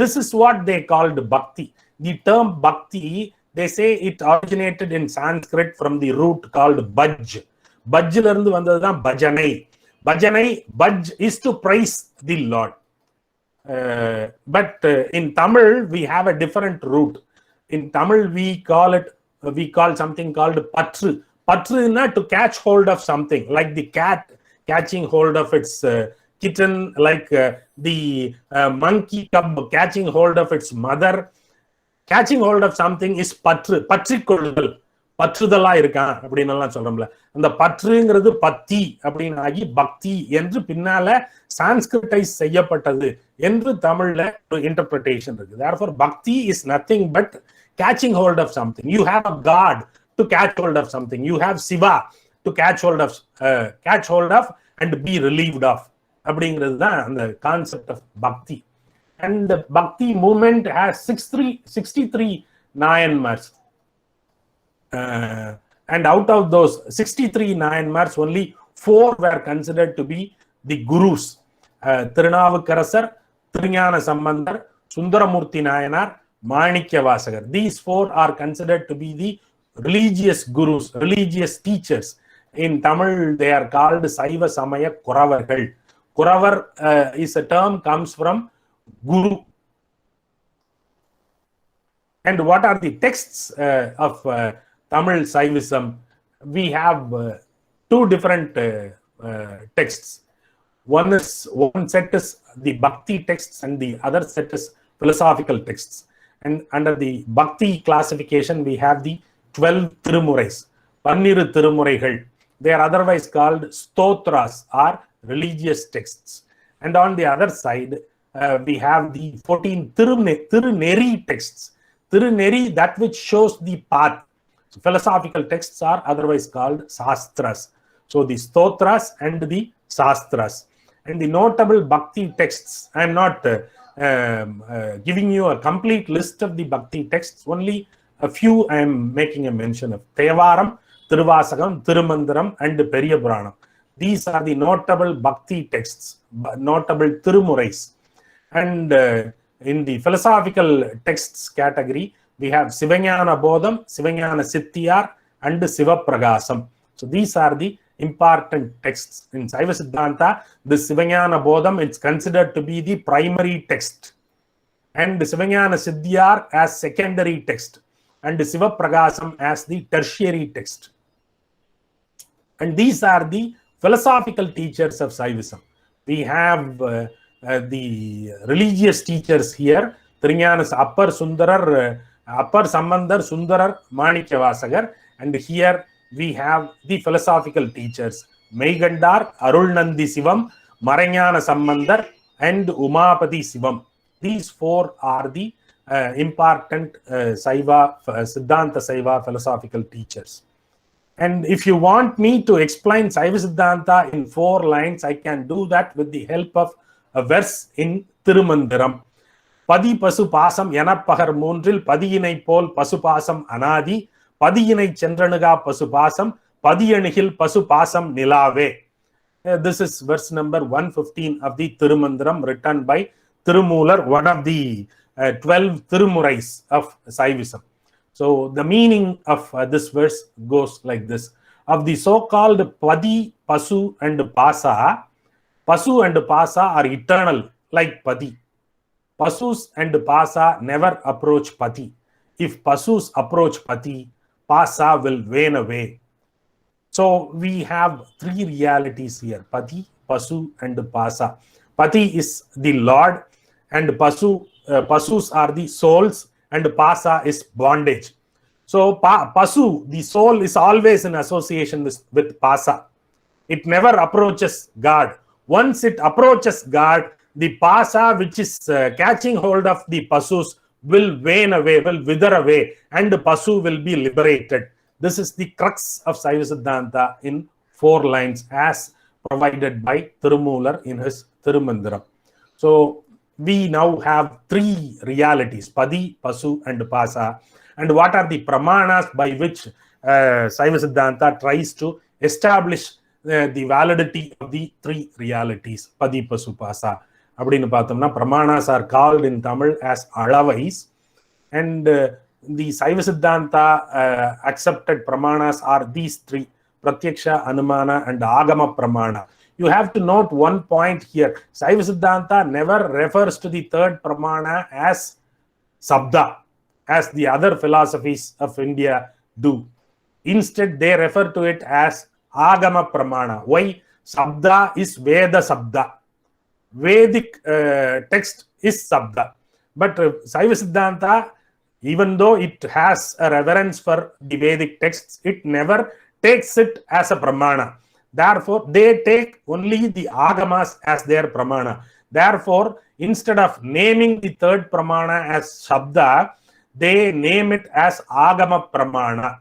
this is what they called bhakti. The term bhakti, they say it originated in Sanskrit from the root called bhaj. பஜ்ல இருந்து வந்ததுதான் பஜனை. பஜனை, பஜ் is to praise the Lord. But in Tamil we have a different root. In Tamil we call something called patru. Patru is to catch hold of something, like the cat catching hold of its kitten, like the monkey cub catching hold of its mother. Catching hold of something is patru. பற்றிக்கொள்ளுதல், பற்றுதலா இருக்கான் அப்படின்னு எல்லாம் சொல்றோம்ல. அந்த பற்றுங்கிறது பத்தி அப்படின்னு ஆகி பக்தி என்று பின்னால சான்ஸ்கிரிட்டைஸ் செய்யப்பட்டது என்று தமிழ்ல ஒரு இன்டர்பிரிட்டேஷன் இருக்கு. Therefore bhakti is nothing but catching hold of something. You have a god to catch hold of something. You have Shiva to catch hold of and be relieved of. அப்படிங்கிறது தான் அந்த கான்செப்ட் ஆஃப் பக்தி. And the bhakti movement has 63 Nayanmars. And out of those 63 Nayanmars, only 4 were considered to be the gurus. Tirunavukarasar, Thiruஞான Sambandar, Sundaramurthy Nayanar, Manikya Vasagar. These 4 are considered to be the religious gurus, religious teachers. In Tamil, they are called Saiva Samaya Kuravargal. Kuravar is a term, comes from Guru. And what are the texts of Tamil Saivism? We have 2 different texts. One set is the Bhakti texts and the other set is philosophical texts. And under the Bhakti classification, we have the 12 Tirumurais, 12 Tirumureigal. They are otherwise called Stotras or religious texts. And on the other side, we have the 14 Tiruneri texts. Tiruneri, that which shows the path. So philosophical texts are otherwise called Sastras. So the Stotras and the Sastras. And the notable Bhakti texts, I am not giving you a complete list of the Bhakti texts, only a few I am making a mention of. Thevaram, Tiruvasagam, Tirumandiram and Periyapuranam. These are the notable Bhakti texts, notable Tirumurais. And in the philosophical texts category, we have Sivañana Bodham, Sivañana Siddhiyar, and Sivapragasam. So these are the important texts. In Saiva Siddhanta, the Sivañana Bodham is considered to be the primary text, and the Sivañana Siddhiyar as secondary text, and the Sivapragasam as the tertiary text. And these are the philosophical teachers of Saivism. We have the religious teachers here, Thiruஞான Appar Sundarar, Appar Sambandar, Sundarar, Manikya Vasagar, and here we have the philosophical teachers, Meigandar, Arulnandi Sivam, Marañana Sambandar, and Umapati Sivam. These 4 are the important Saiva, Siddhanta Saiva philosophical teachers. And if you want me to explain Saiva Siddhanta in 4 lines, I can do that with the help of a verse in Tirumandiram. Padi pasu pasam yanapahar moonril padiyinai pol pasu pasam anadi, padiyinai chendranuga pasu pasam, padiyanihil pasu pasam nilave. This is verse number 115 of the Tirumandiram, written by Tirumular, one of the 12 Tirumurais of Saivism. So the meaning of this verse goes like this. Of the so-called Padi, Pasu and Pasa, Pasu and Pasa are eternal like Padi. Pasus and Pasa never approach Pati. If Pasus approach Pati, Pasa will wane away. So we have 3 realities here, Pati, Pasu and Pasa. Pati is the Lord, and Pasus are the souls, and Pasa is bondage. So Pasu, the soul, is always in association with Pasa. It never approaches God. Once it approaches God, the Pasa, which is catching hold of the Pasus, will wane away, will wither away, and the Pasu will be liberated. This is the crux of Saiva Siddhanta in 4 lines, as provided by Tirumular in his Tirumandiram. So we now have 3 realities, Padi, Pasu and Pasa. And what are the pramanas by which Saiva Siddhanta tries to establish the validity of the 3 realities, Padi, Pasu, Pasa? அப்படின்னு பார்த்தோம்னா, pramanas are called in Tamil as alavais, and the Saiva Siddhanta accepted pramanas are these 3. Pratyaksha, Anumana, and Agama Pramana. You have to note one point here. Saiva Siddhanta never refers to the third Pramana as Sabda, as the other philosophies of India do. Instead, they refer to it as Agama Pramana. Why? Sabda is Veda Sabda. Vedic text is Sabda. But Saiva Siddhanta, even though it has a reverence for the Vedic texts, it never takes it as a Pramana. Therefore, they take only the Agamas as their Pramana. Therefore, instead of naming the third Pramana as Shabda, they name it as Agama Pramana.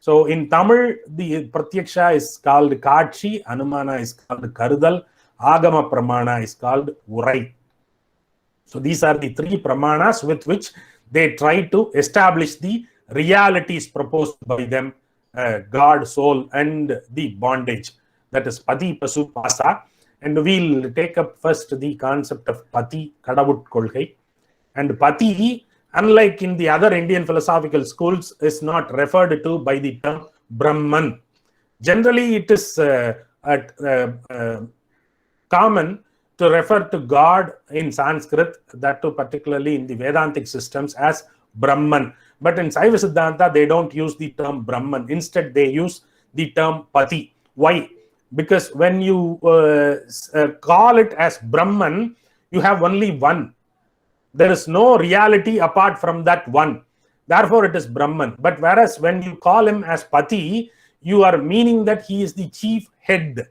So in Tamil, the Pratyaksha is called Kachi, Anumana is called Karudal, Agama Pramana is called Urai. So these are the three Pramanas with which they try to establish the realities proposed by them, God, soul, and the bondage. That is Pati, Pasu, Pasa. And we'll take up first the concept of Pati, Kadavut Kolkai. And Pati, unlike in the other Indian philosophical schools, is not referred to by the term Brahman. Generally, it is common to refer to God in Sanskrit, that too particularly in the Vedantic systems, as Brahman. But in Saiva Siddhanta, they don't use the term Brahman. Instead, they use the term Pati. Why? Because when you call it as Brahman, you have only one. There is no reality apart from that one. Therefore, it is Brahman. But whereas when you call him as Pati, you are meaning that he is the chief head.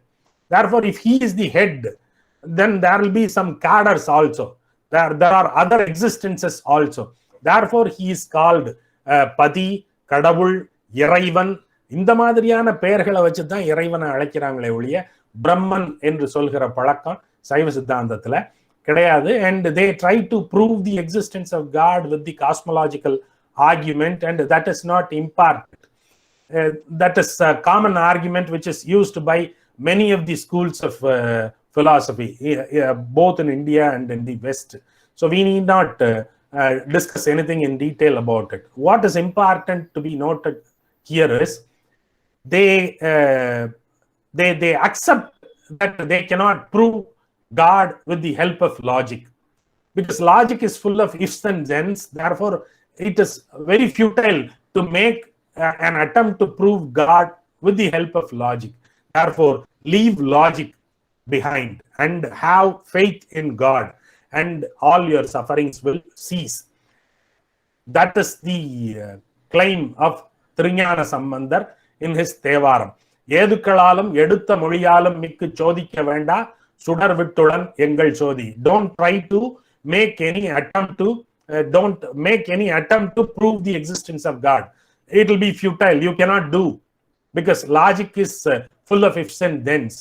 Therefore, if he is the head, then there will be some cadres also. There are other existences also. Therefore, he is called Pati, Kadavul, Iraivan. இந்த மாதிரியான பெயர்களை வச்சு தான் இறைவனை அழைக்கிறாங்களே ஒழிய பிரம்மன் என்று சொல்கிற பழக்கம் சைவ சித்தாந்தத்துல கிடையாது. And they try to prove the existence of God with the cosmological argument, and that is not imparted. That is a common argument which is used by many of the schools of philosophy, both in India and in the West. So we need not discuss anything in detail about it. What is important to be noted here is they accept that they cannot prove God with the help of logic, because logic is full of ifs and thens. Therefore, it is very futile to make an attempt to prove God with the help of logic. Therefore, leave logic behind and have faith in God, and all your sufferings will cease. That is the claim of Trinyana Sambandar in his Thevaram. ஏதுக்களாலும் எடுத்த மொழியாலும் மிக்கு சோதிக்க வேண்டா சுடர் விட்டுடன் எங்கள் சோதி. Don't try to make any attempt to prove the existence of God. It will be futile. You cannot do, because logic is full of ifs and thens.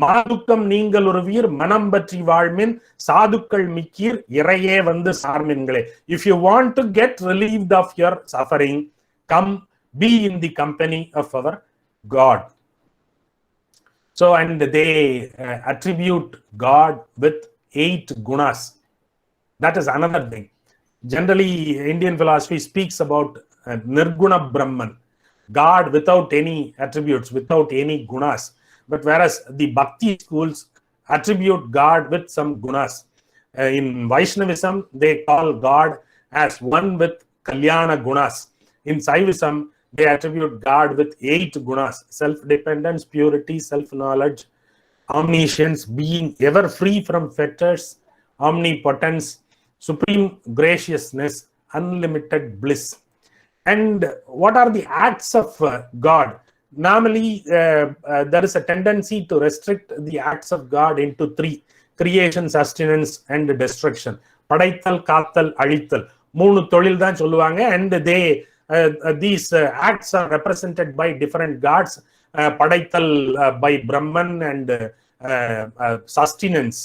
மாதுக்கம் நீங்கள் ஒருவீர் மனம் பற்றி வாழ்மின் சாதுக்கள் மிக்கீர் இறையே வந்து சார்மின்களே. If you want to get relieved of your suffering, come be in the company of our God. So, and they attribute God with 8 gunas. That is another thing. Generally, Indian philosophy speaks about Nirguna Brahman, God without any attributes, without any gunas. But whereas the Bhakti schools attribute God with some gunas. In Vaishnavism, they call God as one with Kalyana gunas. In Saivism, they attribute God with 8 gunas: self-dependence, purity, self-knowledge, omniscience, being ever free from fetters, omnipotence, supreme graciousness, unlimited bliss. And what are the acts of God? Normally, there is a tendency to restrict the acts of God into 3: creation, sustenance, and destruction. படைத்தல், காத்தல், அழித்தல். 3 தொழில் தான் சொல்லுவாங்க. And these acts are represented by different gods. Padaithal by Brahman, and sustenance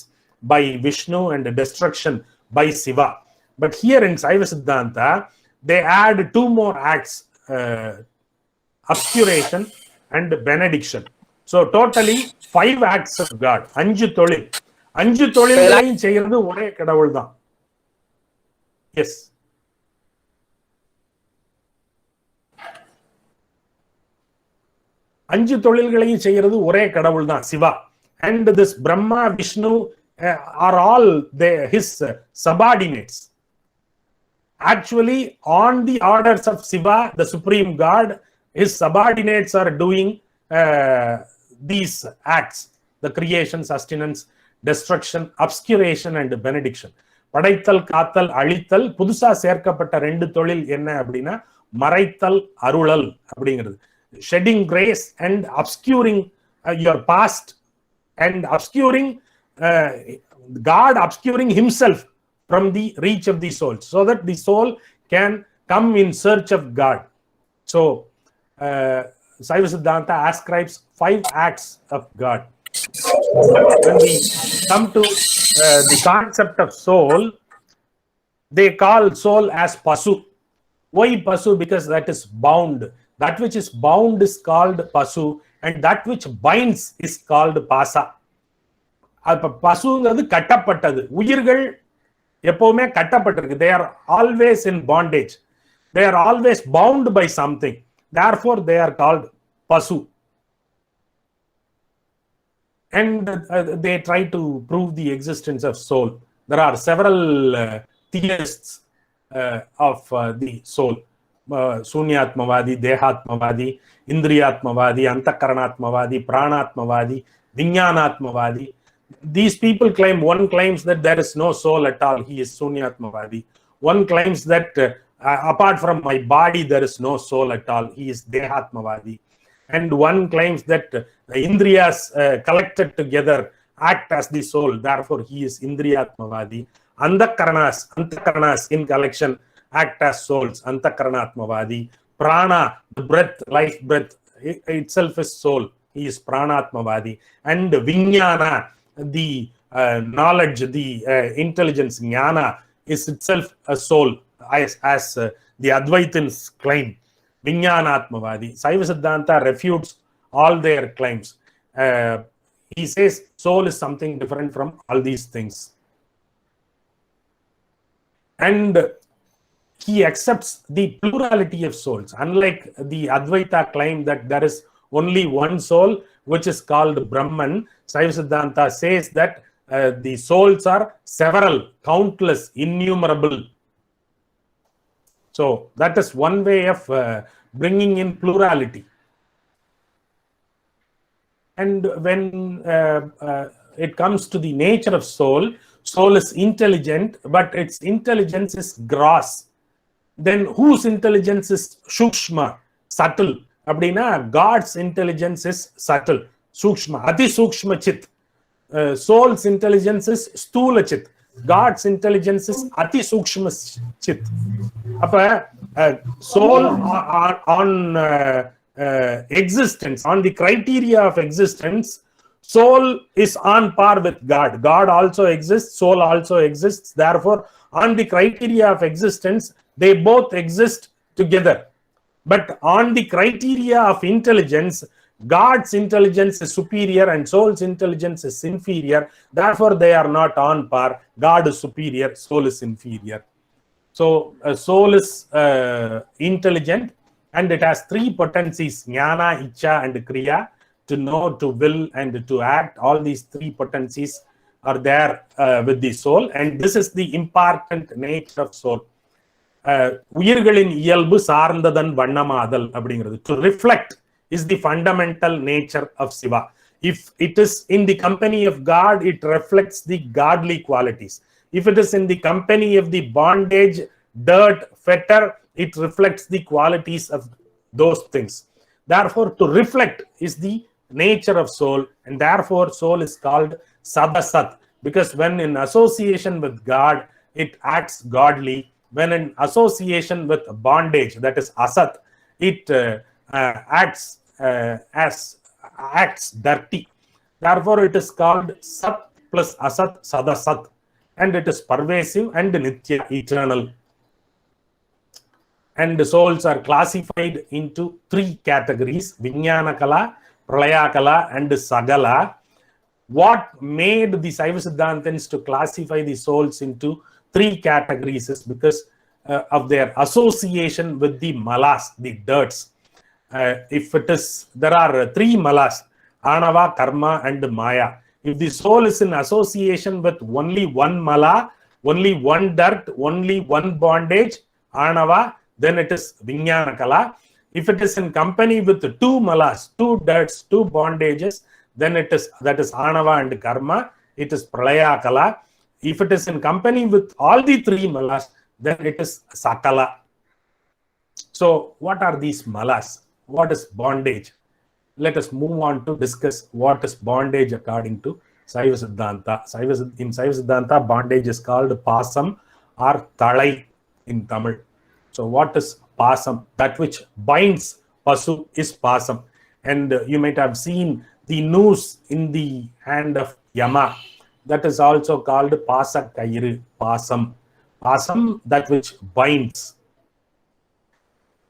by Vishnu, and destruction by Shiva. But here in Saiva Siddhanta, they add 2 more acts: obscuration and benediction. So totally 5 acts of God. 5 தொழில். 5 தொழில்களையும் செய்யறது ஒரே கடவுள் தான். Yes. 5 தொழில்களையும் செய்யறது ஒரே கடவுள் தான், Siva. And this Brahma, Vishnu are all his subordinates. Actually, on the orders of Shiva, the supreme god, his subordinates are doing these acts: the creation, sustenance, destruction, obscuration and benediction. படைத்தல், காத்தல், அழித்தல். புதுசா சேர்க்கப்பட்ட 2 தொழில் என்ன அப்படின்னா மறைத்தல், அருளல் அப்படிங்கிறது. shedding grace and obscuring your past, and obscuring God obscuring himself from the reach of the soul, so that the soul can come in search of God. So Saiva Siddhanta ascribes 5 acts of God. When we come to the concept of soul, they call soul as pasu. Why pasu? Because that is bound. That which is bound is called pasu, and that which binds is called pasa. பசுங்கிறது கட்டப்பட்டது. உயிர்கள் எப்பவுமே கட்டப்பட்டிருக்கு. they are always in bondage, they are always bound by something, therefore they are called pasu. And they try to prove the existence of soul. There are several theists of the soul: Sunyatmavadi, Dehatmavadi, Indriyatmavadi, Antakaranatmavadi, Pranatmavadi, Vinyanatmavadi. These people claim, one claims that there is no soul at all, he is Sunyatmavadi. One claims that apart from my body there is no soul at all, he is Dehatmavadi. And one claims that the Indriyas collected together act as the soul, therefore he is Indriyatmavadi. Antakaranas in collection act as souls, Antakaranatmavadi. Prana, the breath, life breath itself is soul, he is Pranatmavadi. And Vinyana, the knowledge, the intelligence, jnana, is itself a soul, as the Advaitins claim. Vinyanatmavadi. Saiva Siddhanta refutes all their claims. He says soul is something different from all these things. And he accepts the plurality of souls. Unlike the Advaita claim that there is only one soul, which is called Brahman, Saiva Siddhanta says that the souls are several, countless, innumerable. So that is one way of bringing in plurality. And when it comes to the nature of soul, soul is intelligent, but its intelligence is gross. Then whose intelligence is Shukshma, subtle? Abdina, God's intelligence is subtle, Sukshma, Ati Sukshma Chit. Soul's intelligence is Stula Chit. God's intelligence is Ati Sukshma Chit. Soul on existence, on the criteria of existence, soul is on par with God. God also exists, soul also exists. Therefore, on the criteria of existence, they both exist together. But on the criteria of intelligence, God's intelligence is superior and soul's intelligence is inferior. Therefore, they are not on par. God is superior, soul is inferior. So, soul is intelligent, and it has 3 potencies: jnana, icha and kriya. To know, to will and to act, all these 3 potencies are there with the soul, and this is the important nature of soul. உயிர்களின் இயல்பு சார்ந்ததன் வண்ணமாதல் அப்படிங்கிறது. To reflect is the fundamental nature of Shiva. If it is in the company of God, it reflects the godly qualities. If it is in the company of the bondage, dirt, fetter, it reflects the qualities of those things. Therefore, to reflect is the nature of soul, and therefore soul is called Sadasat, because when in association with God, it acts godly. When in association with bondage, that is Asat, it acts dirty. Therefore, it is called Sat plus Asat, Sadasat, and it is pervasive and Nitya, eternal. And the souls are classified into 3 categories: Vijnana Kala, Pralaya Kala, and Sagala. What made the Saiva Siddhantins to classify the souls into 3 categories is because of their association with the malas, the dirts. if it is, there are three malas, Anava, Karma, and Maya. If the soul is in association with only one mala, only one dirt, only one bondage, Anava, then it is Vijnana Kala. If it is in company with two malas, two dirts, two bondages, then it is, that is Anava and Karma, it is Pralaya Kala. If it is in company with all the three malas, then it is Sakala. So what are these malas? What is bondage? Let us move on to discuss what is bondage according to Saiva Siddhanta. In Saiva Siddhanta, bondage is called pasam or thalai in Tamil. So what is pasam? That which binds pasu is pasam. And you might have seen the noose in the hand of Yama. That is also called pasa kairu, pasam. Pasam, that which binds.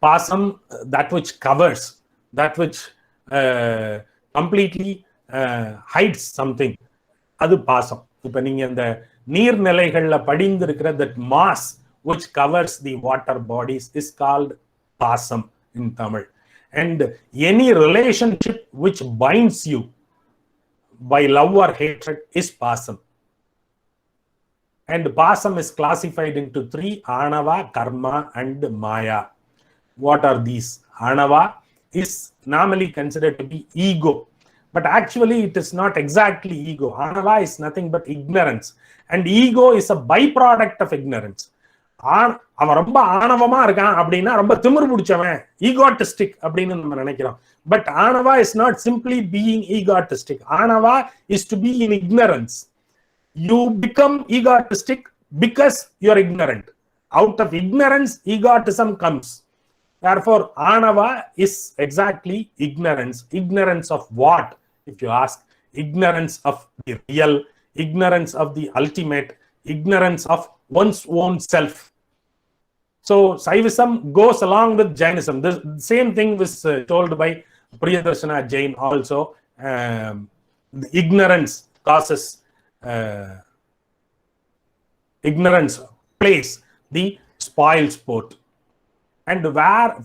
Pasam, that which covers, that which completely hides something. அது பாசம். இப்ப நீங்க இந்த நீர்நிலைகள்ல படிந்திருக்கிற that mass which covers the water bodies is called pasam in Tamil. And any relationship which binds you by love or hatred is pasam. And pasam is classified into three: Anava, Karma, and Maya. What are these? Anava is normally considered to be ego, but actually it is not exactly ego. Anava is nothing but ignorance, and ego is a byproduct of ignorance. அவன் ரொம்ப ஆணவமா இருக்கான் அப்படின்னா ரொம்ப திமிரு பிடிச்சவன், ஈகோட்டிஸ்டிக் அப்படின்னு நம்ம நினைக்கிறோம். But aanava is not simply being egotistic. Aanava is to be in ignorance. You become egotistic because you are ignorant. Out of ignorance, egotism comes. Therefore, Anava is exactly ignorance. Ignorance of what? If you ask, ignorance of the real, ignorance of the ultimate, ignorance of one's own self. So, Saivism goes along with Jainism. The same thing was told by Priyadarshana Jain also. The ignorance causes, ignorance plays the spoil sport. And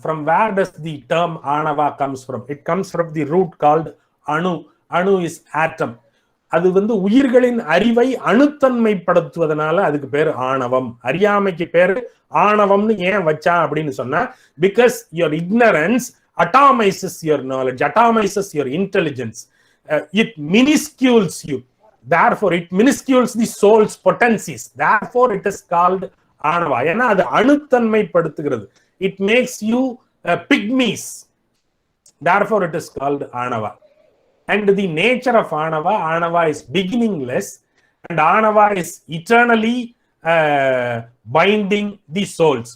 from where does the term Anava comes from? It comes from the root called Anu. Anu is atom. அது வந்து உயிர்களின் அறிவை அணுத்தன்மைப்படுத்துவதனால அதுக்கு பேரு ஆணவம். அறியாமைக்கு பேரு ஆணவம்னு ஏன் வச்சா அப்படின்னு சொன்னா, because your ignorance atomizes your knowledge, atomizes your intelligence. It minuscules you. Therefore, it minuscules the soul's potencies. Therefore, it is called Anava. ஏன்னா அது அணுத்தன்மைப்படுத்துகிறது. It makes you pygmies. Therefore, it is called Anava. And the nature of Anava, Anava is beginningless, and Anava is eternally binding the souls.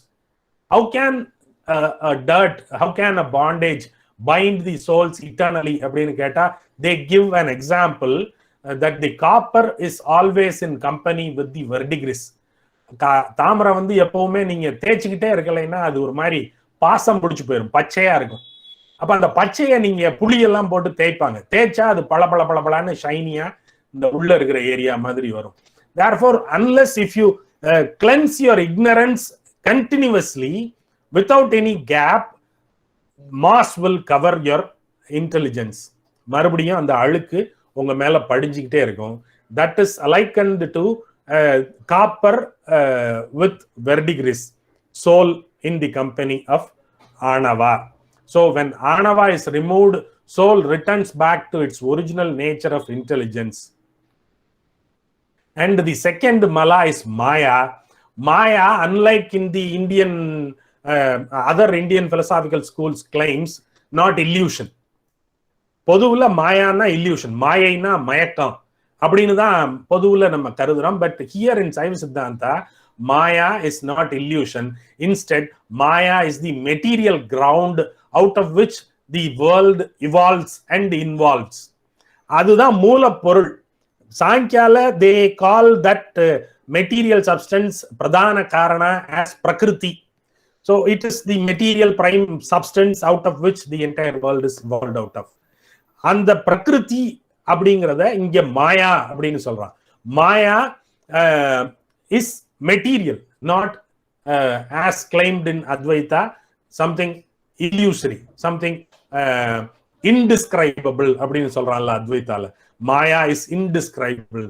How can a dirt, how can a bondage bind the souls eternally? They give an example that the copper is always in company with the verdigris. தாமரை வந்து எப்பவுமே நீங்க தேய்ச்சிக்கிட்டே இருக்கலைன்னா அது ஒரு மாதிரி பாசம் பிடிச்சு போயிடும், பச்சையா இருக்கும். அப்ப அந்த பச்சையை நீங்க புளியெல்லாம் போட்டு தேய்ப்பாங்க, தேய்ச்சா அது பளபளன்னு ஷைனியா இந்த உள்ள இருக்கிற ஏரியா மாதிரி வரும். Therefore, unless if you cleanse your ignorance continuously without any gap, moss will cover your intelligence. மறுபடியும் அந்த அழுக்கு உங்க மேல படிஞ்சுக்கிட்டே இருக்கும். That is likened to copper with verdigris, soul in the company of Anava. So when Anava is removed, soul returns back to its original nature of intelligence. And the second mala is Maya. Maya, unlike in the Indian, other Indian philosophical schools claims, not illusion. பொதுவுல மாயானா illusion, மாயைனா மயக்கம் அப்படின்னு தான் பொதுவுல நம்ம கருதுறோம். But here in சைவ Siddhanta, Maya is not illusion. Instead, Maya is the material ground out of which the world evolves and involves. அதுதான் மூலப்பொருள். சாங்கியால they call that material substance pradhana karana as prakriti. So it is the material prime substance out of which the entire world is evolved out of. அந்த பிரகிருதி அப்படிங்கிறத இங்க மாயா அப்படின்னு சொல்றான். மாயா is material, not as claimed in Advaita, something illusory, something indescribable அப்படின்னு சொல்றான்ல அத்வைத்தால. Maya is indescribable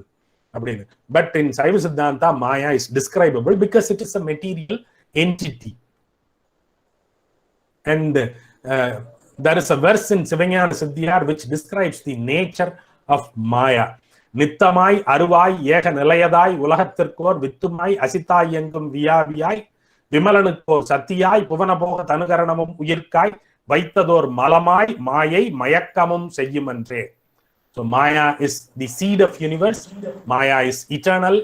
அப்படின்னு. But in Saiva Siddhanta, Maya is describable because it is a material entity. And there is a verse in Sivanyana Siddhiyar which describes the nature of Maya. நித்தமாய் அருவாய் ஏக நிலையதாய் உலகத்திற்கோர் வித்துமாய் அசித்தாய் எங்கும் வியாவியாய் விமலனுக்கோர் சத்தியாய் புவனபோக தனுகரணமும் உயிர்க்காய் வைத்ததோர் மலமாய் மாயை மயக்கமும் செய்யும் என்றே. So Maya is the seed of universe. Maya is eternal.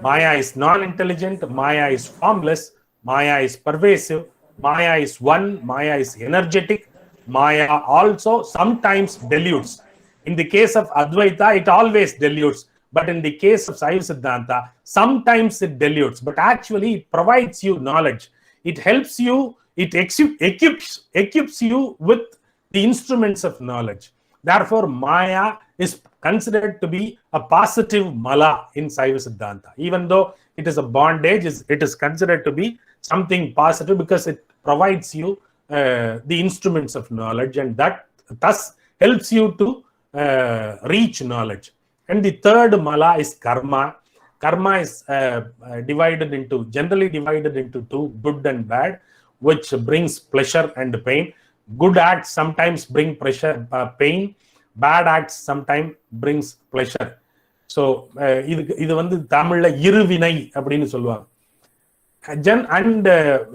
Maya is non-intelligent. Maya is formless. Maya is pervasive. Maya is one. Maya is energetic. Maya also sometimes deludes. In the case of Advaita, it always deludes. But in the case of Saiva Siddhanta, sometimes it deludes. But actually, it provides you knowledge. It helps you. It equips you with the instruments of knowledge. Therefore, Maya is considered to be a positive mala in Saiva Siddhanta. Even though it is a bondage, it is considered to be something positive because it provides you the instruments of knowledge, and that thus helps you to reach knowledge. And the third mala is karma. Karma is generally divided into two, good and bad, which brings pleasure and pain. Good acts sometimes bring pain. Bad acts sometimes brings pleasure. So இது வந்து தமிழ்ல இருவினை அப்படின்னு சொல்லுவாங்க. And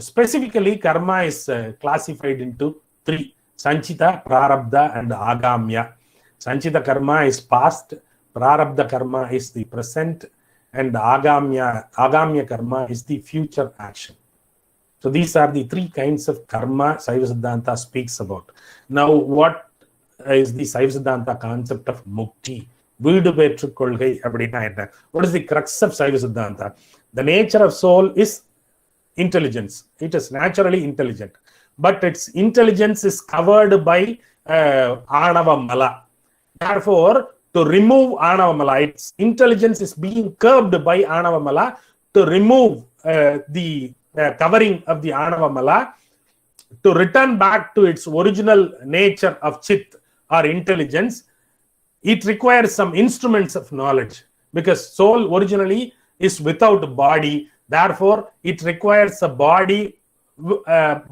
specifically karma is classified into three: sanchita, prarabdha, and agamya. Sanchita karma is past, prarabdha karma is the present, and agamya karma is the future action. So these are the three kinds of karma Saiva Siddhanta speaks about. Now, what is the Saiva Siddhanta concept of mukti? Veedu petru kolgai அப்படினா என்ன? What is the crux of Saiva Siddhanta? The nature of soul is intelligence. It is naturally intelligent, but its intelligence is covered by Anava mala. Therefore, to remove Anava mala, its intelligence is being curbed by Anava mala. To remove the covering of the Anava mala, to return back to its original nature of chit or intelligence, it requires some instruments of knowledge, because soul originally is without body. Therefore, it requires a body.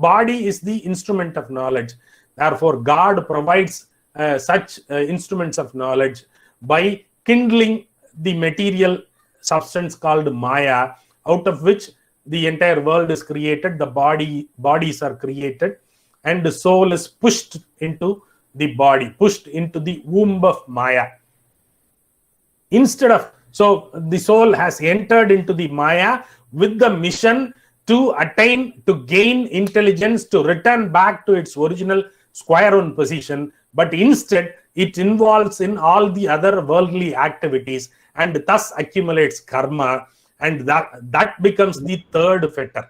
Body is the instrument of knowledge. Therefore, God provides such instruments of knowledge by kindling the material substance called Maya, out of which the entire world is created, the bodies are created, and the soul is pushed into the body, pushed into the womb of Maya. So the soul has entered into the Maya with the mission to gain intelligence, to return back to its original square one position, but instead it involves in all the other worldly activities and thus accumulates karma, and that becomes the third fetter.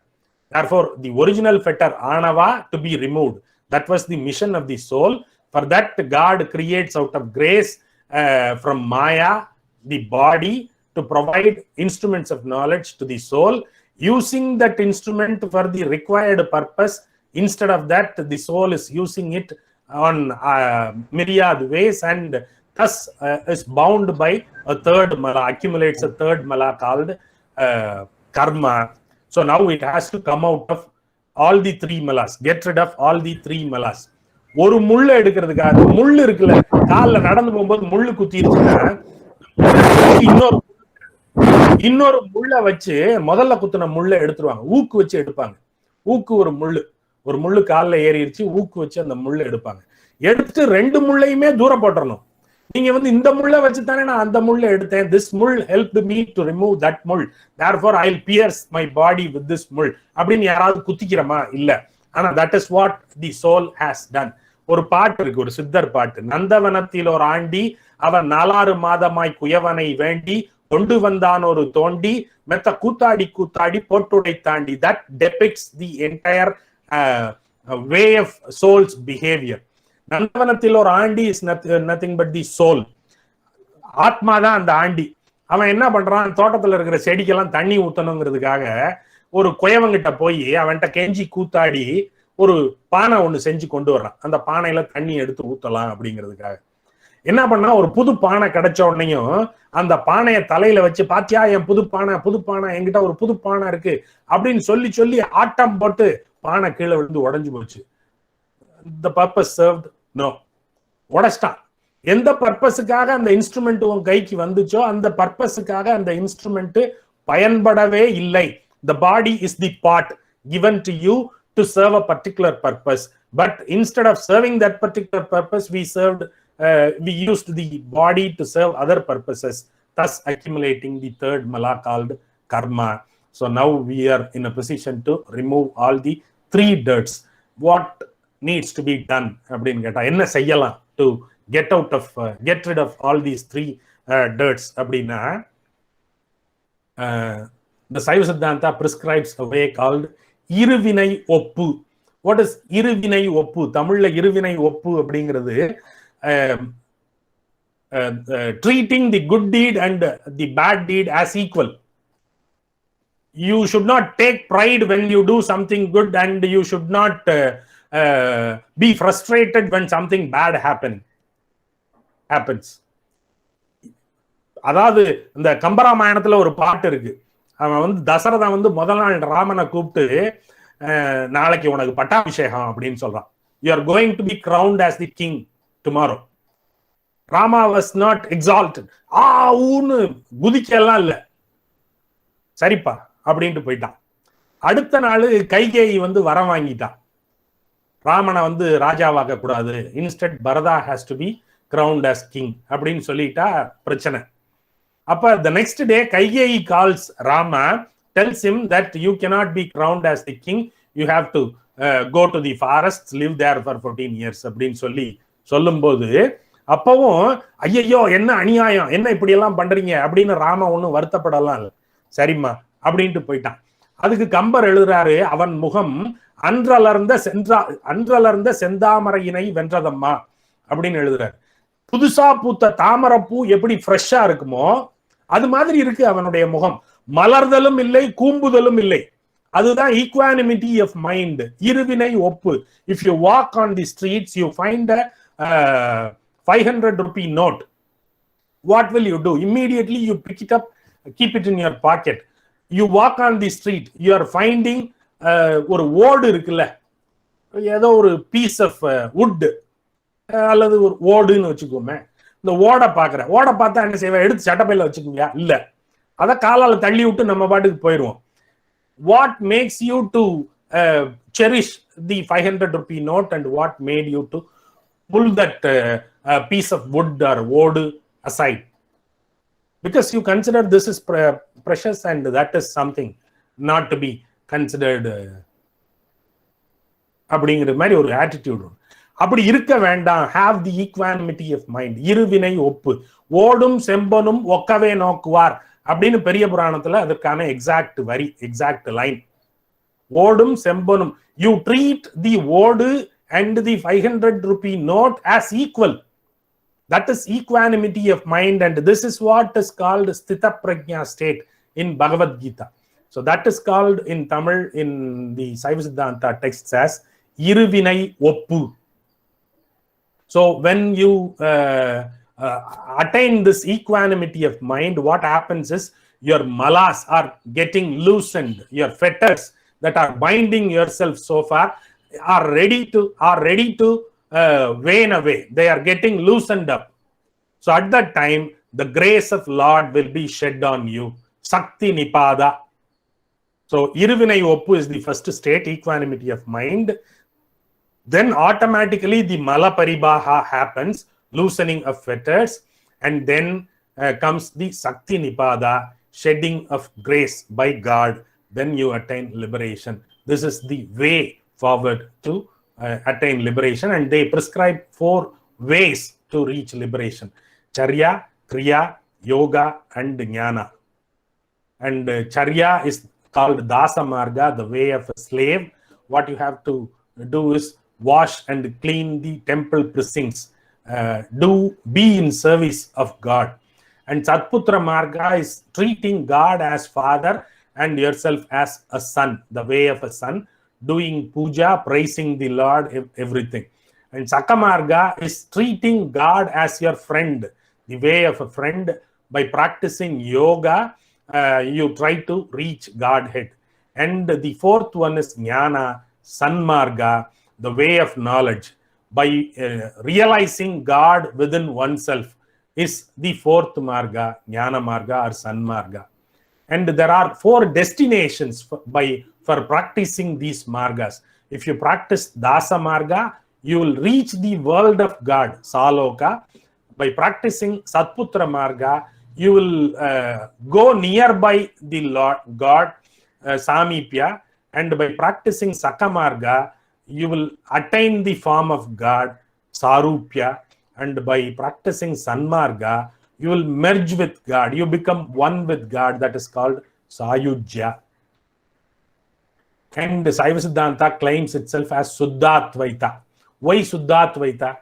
Therefore, the original fetter Anava to be removed. That was the mission of the soul. For that, God creates out of grace from Maya the body to provide instruments of knowledge to the soul. Using that instrument for the required purpose, instead of that, the soul is using it on myriad ways, and thus is bound by a third mala, accumulates a third mala called karma. So now it has to come out of all the three malas, get rid of all the three malas. ஒரு முள்ள எடுக்கிறதுக்காக, முள்ளு இருக்குல்ல, கால்ல நடந்து போகும்போது முள்ளு குத்திருச்சுன்னா இன்னொரு முள்ள வச்சு முதல்ல குத்துன முள்ள எடுத்துருவாங்க, ஊக்கு வச்சு எடுப்பாங்க. ஊக்கு ஒரு முள்ளு கால்ல ஏறிடுச்சு, ஊக்கு வச்சு அந்த முள்ள எடுப்பாங்க. எடுத்து ரெண்டு முள்ளையுமே தூரம் போட்டுறணும். நீங்க வந்து இந்த முள்ள வச்சு தானே நான் அந்த முள்ள எடுத்தேன், this mull helped me to remove that mull, therefore I'll pierce my body with this mull அப்படின்னு யாராவது குத்திக்கிறமா? இல்ல. ஆனா that is what the soul has done. ஒரு பாட்டு இருக்கு, ஒரு சித்தர் பாட்டு. நந்தவனத்தில் ஒரு ஆண்டி அவன் 4 மாதமாய் குயவனை வேண்டி கொண்டு வந்தான் ஒரு தோண்டி மெத்த கூத்தாடி கூத்தாடி போட்டுடை தாண்டி. That depicts the entire way of soul's behavior. நந்தவனத்தில் ஒரு aunty is nothing but the soul. ஆத்மா தான் அந்த ஆண்டி. அவன் என்ன பண்றான், தோட்டத்துல இருக்கிற செடிக்கெல்லாம் தண்ணி ஊத்தணுங்கிறதுக்காக ஒரு குயவங்கிட்ட போய் அவன்கிட்ட கெஞ்சி கூத்தாடி ஒரு பானை ஒண்ணு செஞ்சு கொண்டு வர்றான். அந்த பானையில தண்ணி எடுத்து ஊத்தலாம் அப்படிங்கிறதுக்காக என்ன பண்ணா, ஒரு புது பானை கிடைச்ச உடனேயும் அந்த பானையை தலையில வச்சு, பாத்தியா என் புது பானை என்கிட்ட ஒரு புது பானை இருக்கு அப்படின்னு சொல்லி சொல்லி ஆட்டம் போட்டு பானை கீழே விழுந்து உடைஞ்சு போச்சு. The purpose served? No. உடைச்சிட்டான். எந்த பர்பஸுக்காக அந்த இன்ஸ்ட்ருமெண்ட் உன் கைக்கு வந்துச்சோ அந்த பர்பஸுக்காக அந்த இன்ஸ்ட்ருமெண்ட் பயன்படவே இல்லை. The body is the part given to you to serve a particular purpose, but instead of serving that particular purpose, we used the body to serve other purposes, thus accumulating the third mala called karma. So now we are in a position to remove all the three dirts. What needs to be done அப்படின்னு கேட்டா என்ன செய்யலாம் to get rid of all these three dirts அப்படின்னா, the Saiva Siddhanta prescribes a way called இருவினை ஒப்பு. What is இருவினை ஒப்பு? தமிழ்ல இருவினை ஒப்பு அப்படிங்கிறது treating the good deed and the bad deed as equal. You should not take pride when you do something good, and you should not be frustrated when something bad happens. அதாவது இந்த கம்பராமாயணத்துல ஒரு பாட்டு இருக்கு. அவன் தசரதன் முதல் நாள் ராமனை கூப்பிட்டு நாளைக்கு உனக்கு பட்டாபிஷேகம் அப்படின்னு சொல்றான். You are going to be crowned as the king tomorrow. Rama was not exalted. ஊன்னு குதிக்கெல்லாம் இல்ல, சரிப்பா அப்படின்ட்டு போயிட்டான். அடுத்த நாள் கைகேயி வரம் வாங்கிட்டான், ராமனை ராஜாவாக்க கூடாது, instead Bharata has to be crowned as king அப்படின்னு சொல்லிட்டா பிரச்சனை. அப்ப the next day Kaikeyi calls Rama, tells him that you cannot be crowned as the king, you have to go to the forests, live there for 14 years அப்படின்னு சொல்லும்போது, அப்பவும் ஐயோ என்ன அநியாயம், என்ன இப்படி எல்லாம் பண்றீங்க அப்படின்னு ராம ஒன்னும் வருத்தப்படலாம் இல்லை, சரிம்மா அப்படின்ட்டு போயிட்டான். அதுக்கு கம்பர் எழுதுறாரு, அவன் முகம் அன்றலர்ந்த செந்தாமரையினை வென்றதம்மா அப்படின்னு எழுதுறாரு. புதுசா பூத்த தாமரைப்பூ எப்படி ஃப்ரெஷ்ஷா இருக்குமோ அது மாதிரி இருக்கு அவனுடைய முகம். மலர்தலும் இல்லை, கூம்புதலும் இல்லை. அதுதான் ஈக்வானிமிட்டி ஆஃப் மைண்ட், இருவினை ஒப்பு. If you walk on the streets, you find a 500 rupee note, what will you do? Immediately you pick it up, keep it in your pocket. You walk on the street, you are finding ஒரு ஓடு இருக்குல்ல, ஏதோ ஒரு piece of would அல்லது ஒரு ஓடுன்னு வச்சுக்கோமே, இந்த ஓடை பார்த்தா என்ன செய்வேன், எடுத்து சட்டப்பையில வச்சுக்கோங்க, இல்ல அதை காலால தள்ளி விட்டு நம்ம பாட்டுக்கு போயிடுவோம். What makes you to cherish the 500 rupee note, and what made you to pull that piece of wood or wood aside? Because you consider this is precious and that is something not to be considered அப்படிங்கிற மாதிரி ஒரு attitude. அப்படி இருக்க வேண்டாம். have the equanimity of mind, இருவினை ஒப்பு. ஓடும் செம்பனும் ஒக்கவே நோக்குவார் அப்படின்னு பெரிய புராணத்துல அதற்கான எக்ஸாக்ட் வரி, எக்ஸாக்ட் லைன். ஓடும் செம்பனும், you treat the ஓடு and the 500 rupee note as equal. That is equanimity of mind, and this is what is called sthita prajna state in Bhagavad Gita. So that is called in Tamil, in the Saiva Siddhanta texts, as iruvinai oppu. So when you attain this equanimity of mind, what happens is your malas are getting loosened, your fetters that are binding yourself so far are ready to wane away. They are getting loosened up. So at that time the grace of Lord will be shed on you. Sakti nipada. So iruvinai oppu is the first state, equanimity of mind. Then automatically the mala paribaha happens, loosening of fetters, and then comes the Sakti nipada, shedding of grace by God. Then you attain liberation. This is the way forward to attain liberation, and they prescribe 4 ways to reach liberation: charya, kriya, yoga, and jnana. And charya is called dasa marga, the way of a slave. What you have to do is wash and clean the temple precincts, be in service of God. And satputra marga is treating God as father and yourself as a son, the way of a son, doing puja, praising the Lord, everything. And Sakamarga is treating God as your friend, the way of a friend. By practicing yoga, you try to reach Godhead. And the fourth one is Jnana, Sanmarga, the way of knowledge. By realizing God within oneself is the fourth marga, Jnana Marga or Sanmarga. And there are 4 destinations for practicing these margas. If you practice Dasa Marga, you will reach the world of God, Saloka. By practicing Satputra Marga, you will go nearby the Lord God, Samipya. And by practicing Sakamarga, you will attain the form of God, Sarupya. And by practicing Sanmarga, you will merge with God. You become one with God. That is called Sayujya. And Saiva Siddhanta claims itself as Suddhatvaita. Why Suddhatvaita?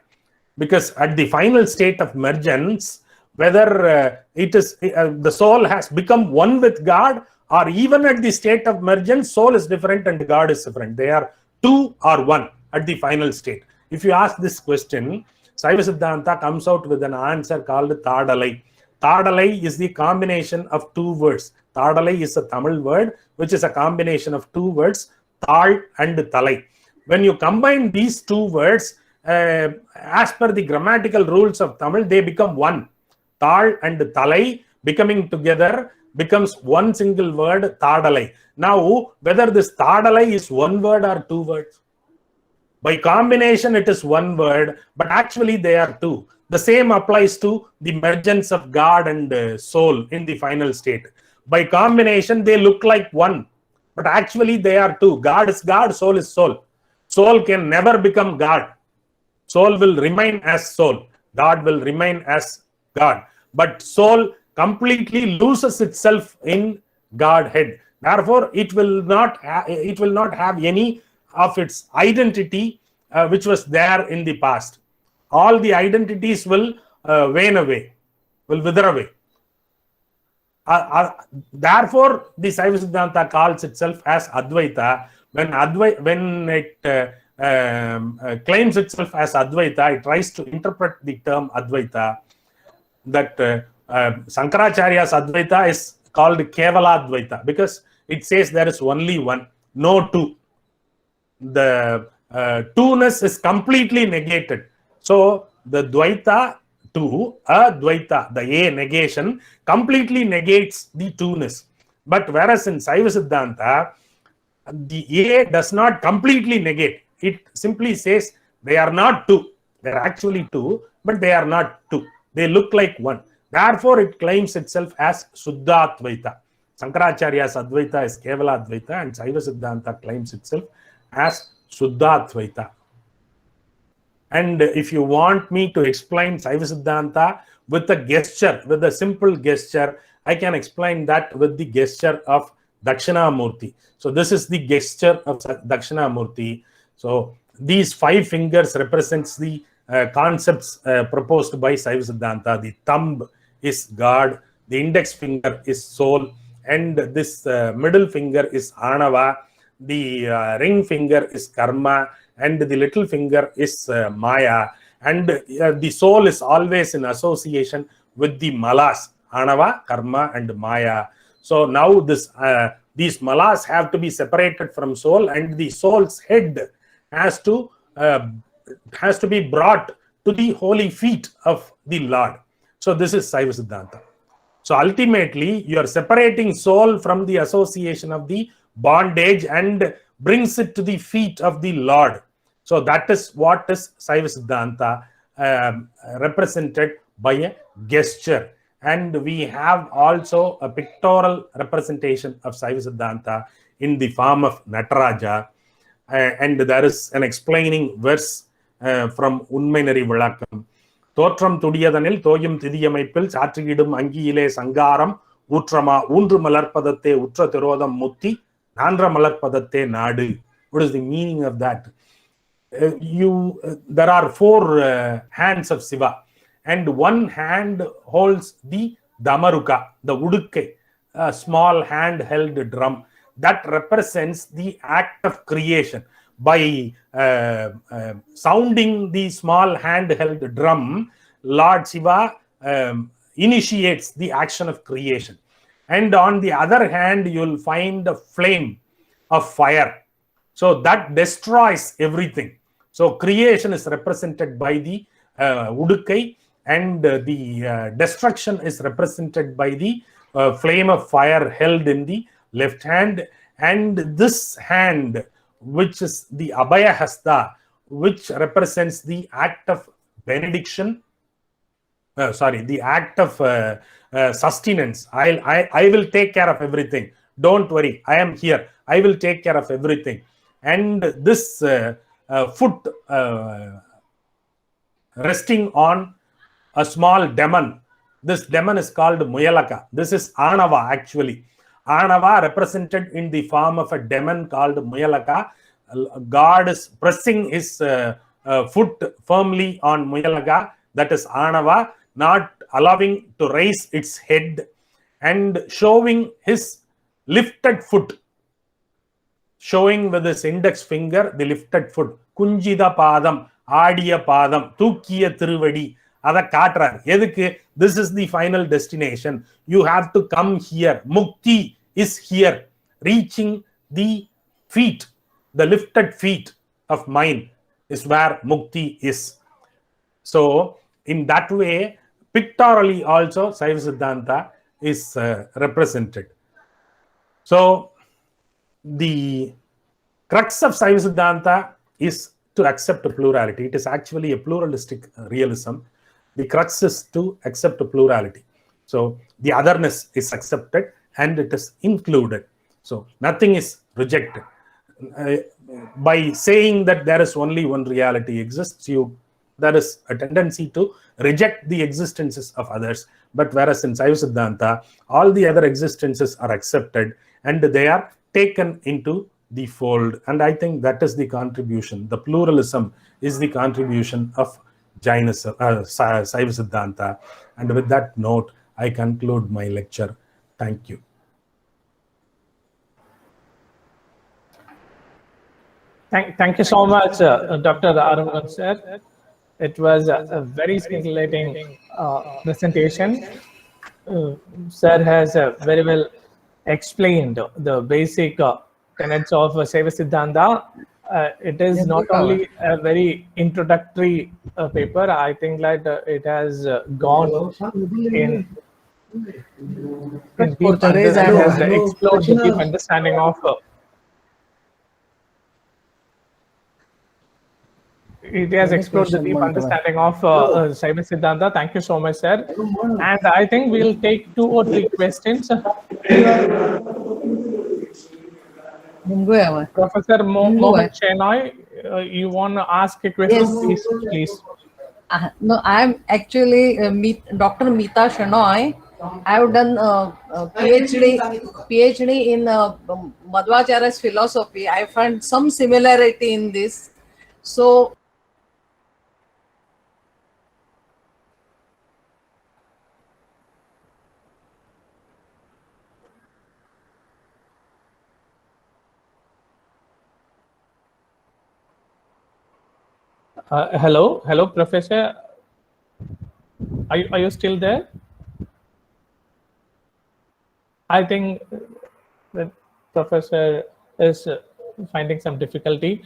Because at the final state of mergence, whether it is the soul has become one with God, or even at the state of mergence, soul is different and God is different. They are 2 or 1 at the final state. If you ask this question, Saiva Siddhanta comes out with an answer called Tadalai. Tadalai is the combination of 2 words. Tadalai is a Tamil word, which is a combination of 2 words, Tal and Talai. When you combine these 2 words, as per the grammatical rules of Tamil, they become one. Tal and Talai becoming together becomes one single word, Tadalai. Now, whether this Tadalai is 1 word or 2 words, by combination it is 1 word, but actually they are 2. The same applies to the mergence of God and soul in the final state. By combination they look like 1, but actually they are 2. God is God, soul is soul. Soul can never become God. Soul will remain as soul. God will remain as God. But soul completely loses itself in Godhead. Therefore, it will not have any of its identity which was there in the past. All the identities will wane away, will wither away. Therefore, the Saiva Siddhanta calls itself as Advaita. When it claims itself as Advaita, it tries to interpret the term Advaita. That Shankaracharya's Advaita is called Kevala Advaita because it says there is only one, no 2. The 2ness is completely negated. So the Dvaita 2, Advaita, the A negation, completely negates the 2ness. But whereas in Saiva Siddhanta, the A does not completely negate. It simply says they are not 2. They are actually 2, but they are not 2. They look like 1. Therefore, it claims itself as Suddhatvaita. Shankaracharya's Advaita is Kevala Advaita, and Saiva Siddhanta claims itself as Suddhatvaita. And if you want me to explain Saiva Siddhanta with a gesture, with a simple gesture, I can explain that with the gesture of Dakshinamurti. So this is the gesture of Dakshinamurti. So these 5 fingers represents the concepts proposed by Saiva Siddhanta. The thumb is God, the index finger is soul, and this middle finger is Anava, the ring finger is Karma, and the little finger is Maya, and the soul is always in association with the malas, Anava, Karma, and Maya. So now these malas have to be separated from soul, and the soul's head has to be brought to the holy feet of the Lord. So this is Saiva Siddhanta. So ultimately, you are separating soul from the association of the bondage and brings it to the feet of the Lord. So that is what is Saiva Siddhanta represented by a gesture. And we have also a pictorial representation of Saiva Siddhanta in the form of Nataraja. And there is an explaining verse from Unmainari Vilakam. தோற்றம் துடியதனில் தோயும் திதியமைப்பில் சாற்றியிடும் அங்கியிலே சங்காரம் ஊற்றமா ஊன்று மலர்ப்பதத்தே உற்ற திரோதம் முத்தி நான்ற மலர்ப்பதத்தே நாடு. What is the meaning of that? There are 4 hands of Shiva, and one hand holds the damaruka, the udukkai, a small hand-held drum. that represents the act of creation. By sounding the small handheld drum, Lord Shiva initiates the action of creation. And on the other hand, you'll find a flame of fire. So that destroys everything. So creation is represented by the Udukai, and the destruction is represented by the flame of fire held in the left hand. And this hand, which is the Abhaya Hasta, which represents the act of benediction, the act of sustenance. I will take care of everything. Don't worry, I am here. I will take care of everything. And this foot resting on a small demon. This demon is called Muyalaka. This is Anava actually. Anava represented in the form of a demon called Muyalaka. God is pressing his foot firmly on Muyalaka, that is Anava, not allowing to raise its head, and showing his lifted foot, showing with his index finger the lifted foot. Kunjida Padam, Adiya Padam, Thukiya Thiruvadi. This is the final destination. You have to come here. Mukti is here, reaching the feet, the lifted feet of mine is where Mukti is. So in that way, pictorially also Saiva Siddhanta is represented. So the crux of Saiva Siddhanta is to accept a plurality. It is actually a pluralistic realism. The crux is to accept a plurality. So the otherness is accepted and it is included. So nothing is rejected. By saying that there is only one reality exists, there is a tendency to reject the existences of others. But whereas in Saiva Siddhanta, all the other existences are accepted and they are taken into the fold. And I think that is the contribution. The pluralism is the contribution of Jainism, Saiva Siddhanta. And with that note, I conclude my lecture. Thank you. Thank you so much, Dr. Arumugam sir. It was a very scintillating presentation. Sir has very well explained the basic tenets of Saiva Siddhanta. It is not only a very introductory paper. I think that it has gone in deep has explored the deep understanding of it has explored the deep understanding of Saiva Siddhanta. Thank you so much, sir. And I think we'll take 2 or 3 questions. Professor Mohammed Chennai, you want to ask a question? Yes. Please. No, I'm actually Dr. Meeta Shenoy. I've done PhD in Madhvacharya's philosophy. I find some similarity in this. So, hello, Professor. Are you still there? I think the Professor is finding some difficulty.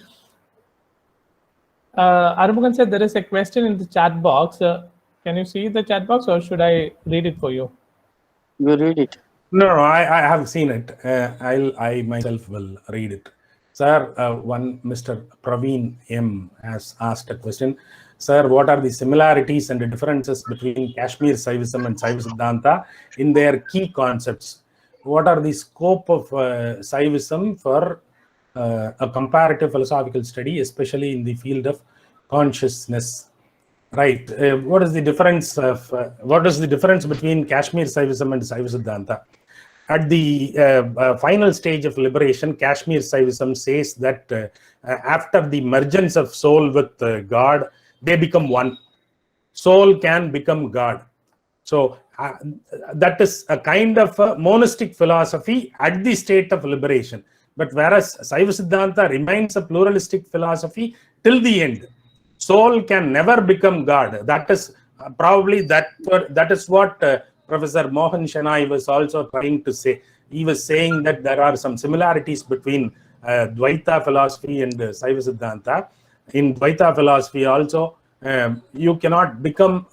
Arumugam said there is a question in the chat box. Can you see the chat box, or should I read it for you? You read it. No, I have seen it. I myself will read it. Sir, one Mr. Praveen M has asked a question. Sir, what are the similarities and the differences between Kashmir Saivism and Saiva Siddhanta in their key concepts? What are the scope of Saivism for a comparative philosophical study, especially in the field of consciousness? Right. What is the difference between Kashmir Saivism and Saiva Siddhanta? At the final stage of liberation, Kashmir Saivism says that after the mergence of soul with God, they become one. Soul can become God. So that is a kind of a monistic philosophy at the state of liberation. But whereas Saiva Siddhanta remains a pluralistic philosophy till the end. Soul can never become God. That is probably that is what Professor Mohan Shenoy was also trying to say. He was saying that there are some similarities between Dvaita philosophy and Saiva Siddhanta. In Dvaita philosophy also, you cannot become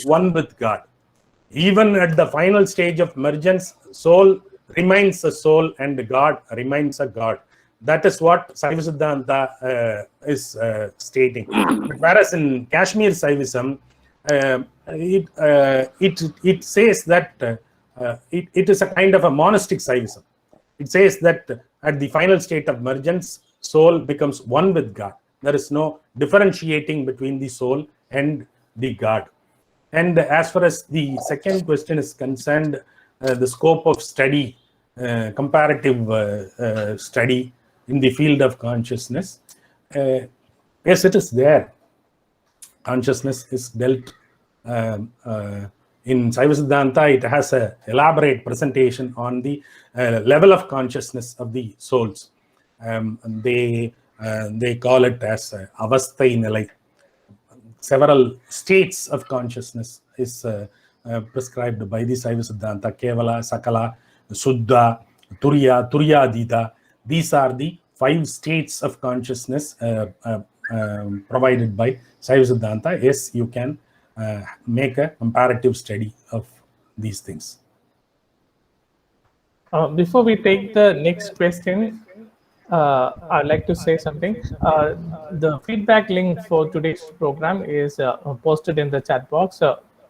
one with God. Even at the final stage of emergence, soul remains a soul and God remains a God. That is what Saiva Siddhanta is stating. But whereas in Kashmir Saivism, it says that it is a kind of a monastic Saivism. It says that at the final state of emergence, soul becomes one with God. There is no differentiating between the soul and the God. And as far as the second question is concerned, the scope of study, comparative study in the field of consciousness, yes, it is there. Consciousness is dealt in Saiva Siddhanta. It has an elaborate presentation on the level of consciousness of the souls. They call it as avasthai nilai. Several states of consciousness is prescribed by the Saiva Siddhanta: Kevala, Sakala, Suddha, Turiya, Turiyadita. These are the 5 states of consciousness provided by Saiva Siddhanta. Yes, you can make a comparative study of these things. Before we take the next question, I'd like to say something. The feedback link for today's program is posted in the chat box.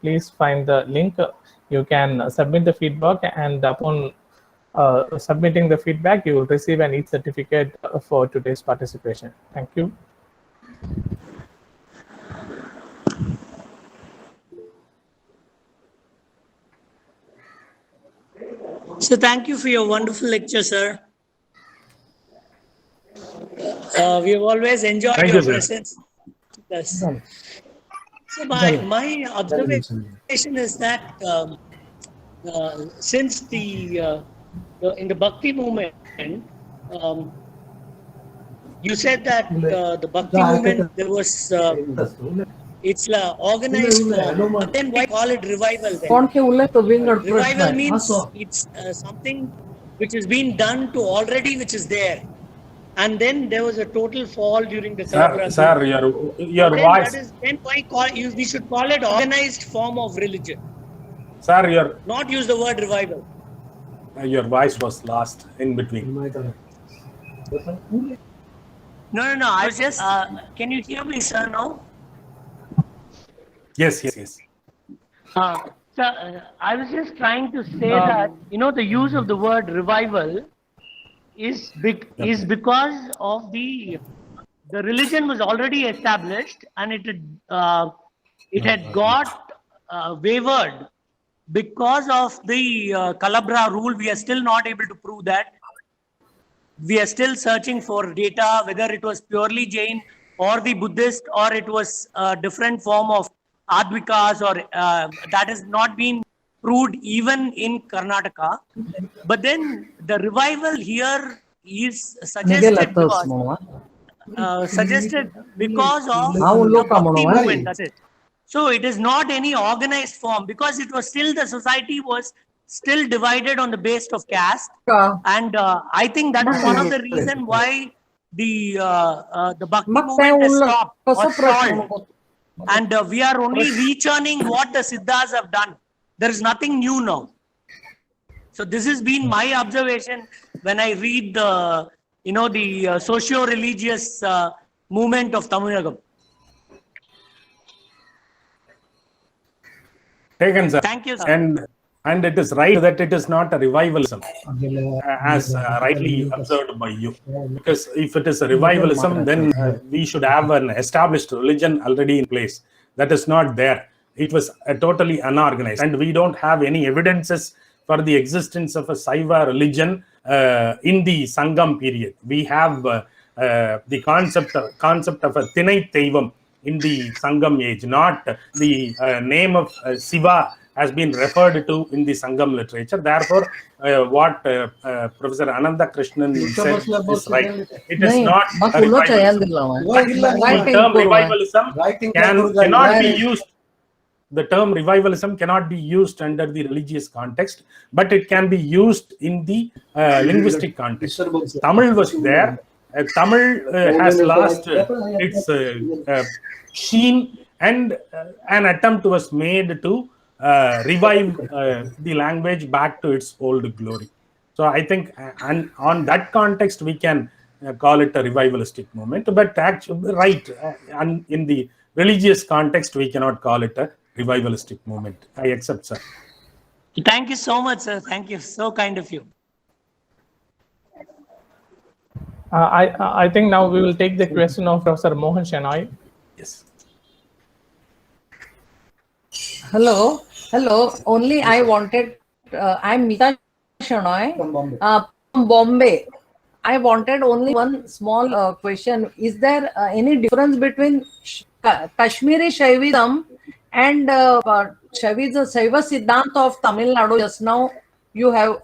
Please find the link. You can submit the feedback, and upon submitting the feedback, you will receive an e-certificate for today's participation. Thank you. So thank you for your wonderful lecture, sir. We have always enjoyed your presence. Yes. So my observation is that since in the Bhakti movement, you said that the Bhakti movement, there was it's organized form, but then why call it revival then? Revival means it's something which has been done to already, which is there. And then there was a total fall during the Sir, your voice. Then why we should call it organized form of religion. Sir, not use the word revival. Your voice was lost in between. No. I was just. Can you hear me, sir? Now. Yes. So I was just trying to say that the use of the word revival is because of the religion was already established and it had got wavered because of the Calabra rule. We are still not able to prove that. We are still searching for data whether it was purely Jain or the Buddhist or it was a different form of Advikas or that has not been proved even in Karnataka. But then the revival here is suggested because of the Bhakti movement. That's it. So it is not any organized form because it was still the society was still divided on the basis of caste. And I think that is one of the reasons why the Bhakti movement has stopped or stalled. And we are only rechurning what the Siddhas have done. There is nothing new now. So this has been my observation when I read the socio-religious movement of Tamil Nadu. Taken, sir. Thank you, sir. And it is right that it is not a revivalism, as rightly observed by you. Because if it is a revivalism, then we should have an established religion already in place. That is not there. It was totally unorganized. And we don't have any evidences for the existence of a Saiva religion in the Sangam period. We have the concept of a Thinai Teivam in the Sangam age, not the name of Siva has been referred to in the Sangam literature. Therefore, what Professor Ananda Krishnan said is right. It is not a revivalism. The term revivalism cannot be used. The term revivalism cannot be used under the religious context, but it can be used in the linguistic context. Tamil was there. Tamil has lost its sheen, and an attempt was made to revive the language back to its old glory. So I think on that context, we can call it a revivalistic movement, but actually, right, and in the religious context, we cannot call it a revivalistic movement. I accept, sir. Thank you so much, sir. Thank you. So kind of you. I think now we will take the question of Professor Mohan Chennai. Yes. Hello. Only I wanted, I'm Mita Shanoy from Bombay. I wanted only one small question. Is there any difference between Kashmiri Saivism and Saiva Siddhanta of Tamil Nadu? Just now you have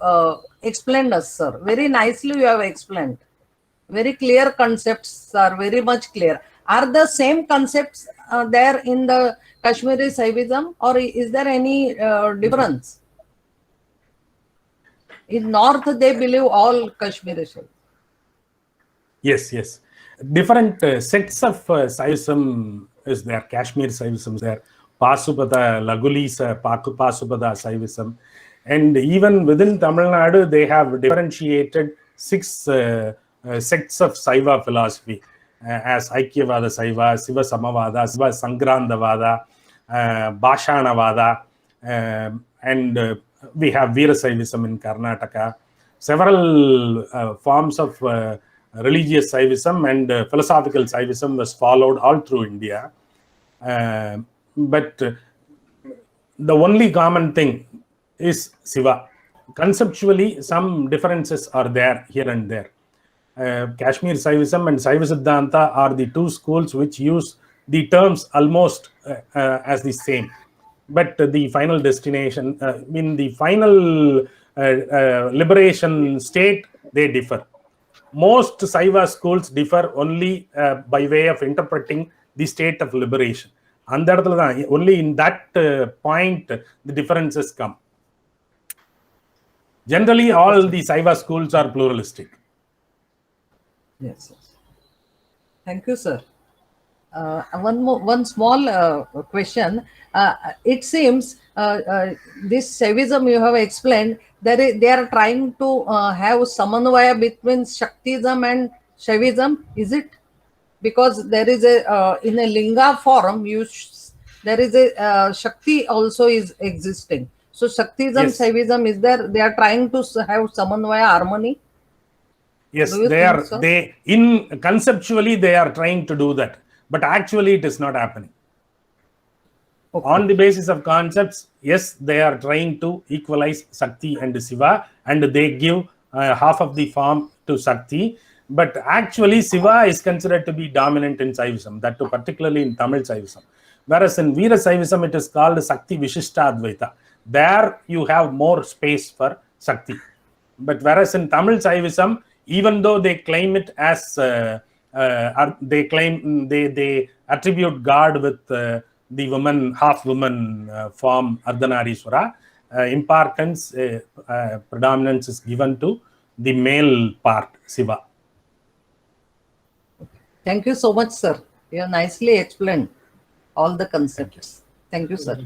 explained us, sir. Very nicely you have explained. Very clear concepts, are very much clear. Are the same concepts there in the Kashmiri Saivism, or is there any difference? In North, they believe all Kashmiri Saivism. Yes. Different sects of Saivism is there. Kashmir Saivism is there. Pasupada, Lagulisa, Pasupada Saivism. And even within Tamil Nadu, they have differentiated 6 sects of Saiva philosophy as Aikyavada Saiva, Siva Samavada, Siva Sangrandavada, Bhashanavada, and we have Veera Saivism in Karnataka. Several forms of religious Saivism and philosophical Saivism was followed all through India. But the only common thing is Siva. Conceptually, some differences are there here and there. Kashmir Saivism and Saiva Siddhanta are the 2 schools which use the terms almost as the same. But the final destination, in the final liberation state, they differ. Most Saiva schools differ only by way of interpreting the state of liberation. Only in that point, the differences come. Generally, all the Saiva schools are pluralistic. Yes. Thank you, sir. One small question. It seems this Saivism you have explained, they are trying to have samanvaya between Shaktism and Saivism. Is it? Because there is a in a linga form, there is a Shakti also is existing. So Shaktism, Yes. Saivism is there. They are trying to have samanvaya, harmony. Yes, Do you they are. think so? They in conceptually they are trying to do that, but actually it is not happening. Okay. On the basis of concepts, yes, they are trying to equalize Shakti and Siva, and they give half of the form to Shakti. But actually, Siva is considered to be dominant in Saivism, that too, particularly in Tamil Saivism. Whereas in Veera Saivism, it is called Shakti Vishishta Advaita. There you have more space for Shakti. But whereas in Tamil Saivism, even though they claim it as they attribute God with the woman, half woman form Ardhanarishwara, importance, predominance is given to the male part, Siva. Thank you so much, sir. You have nicely explained all the concepts. Thank you, sir.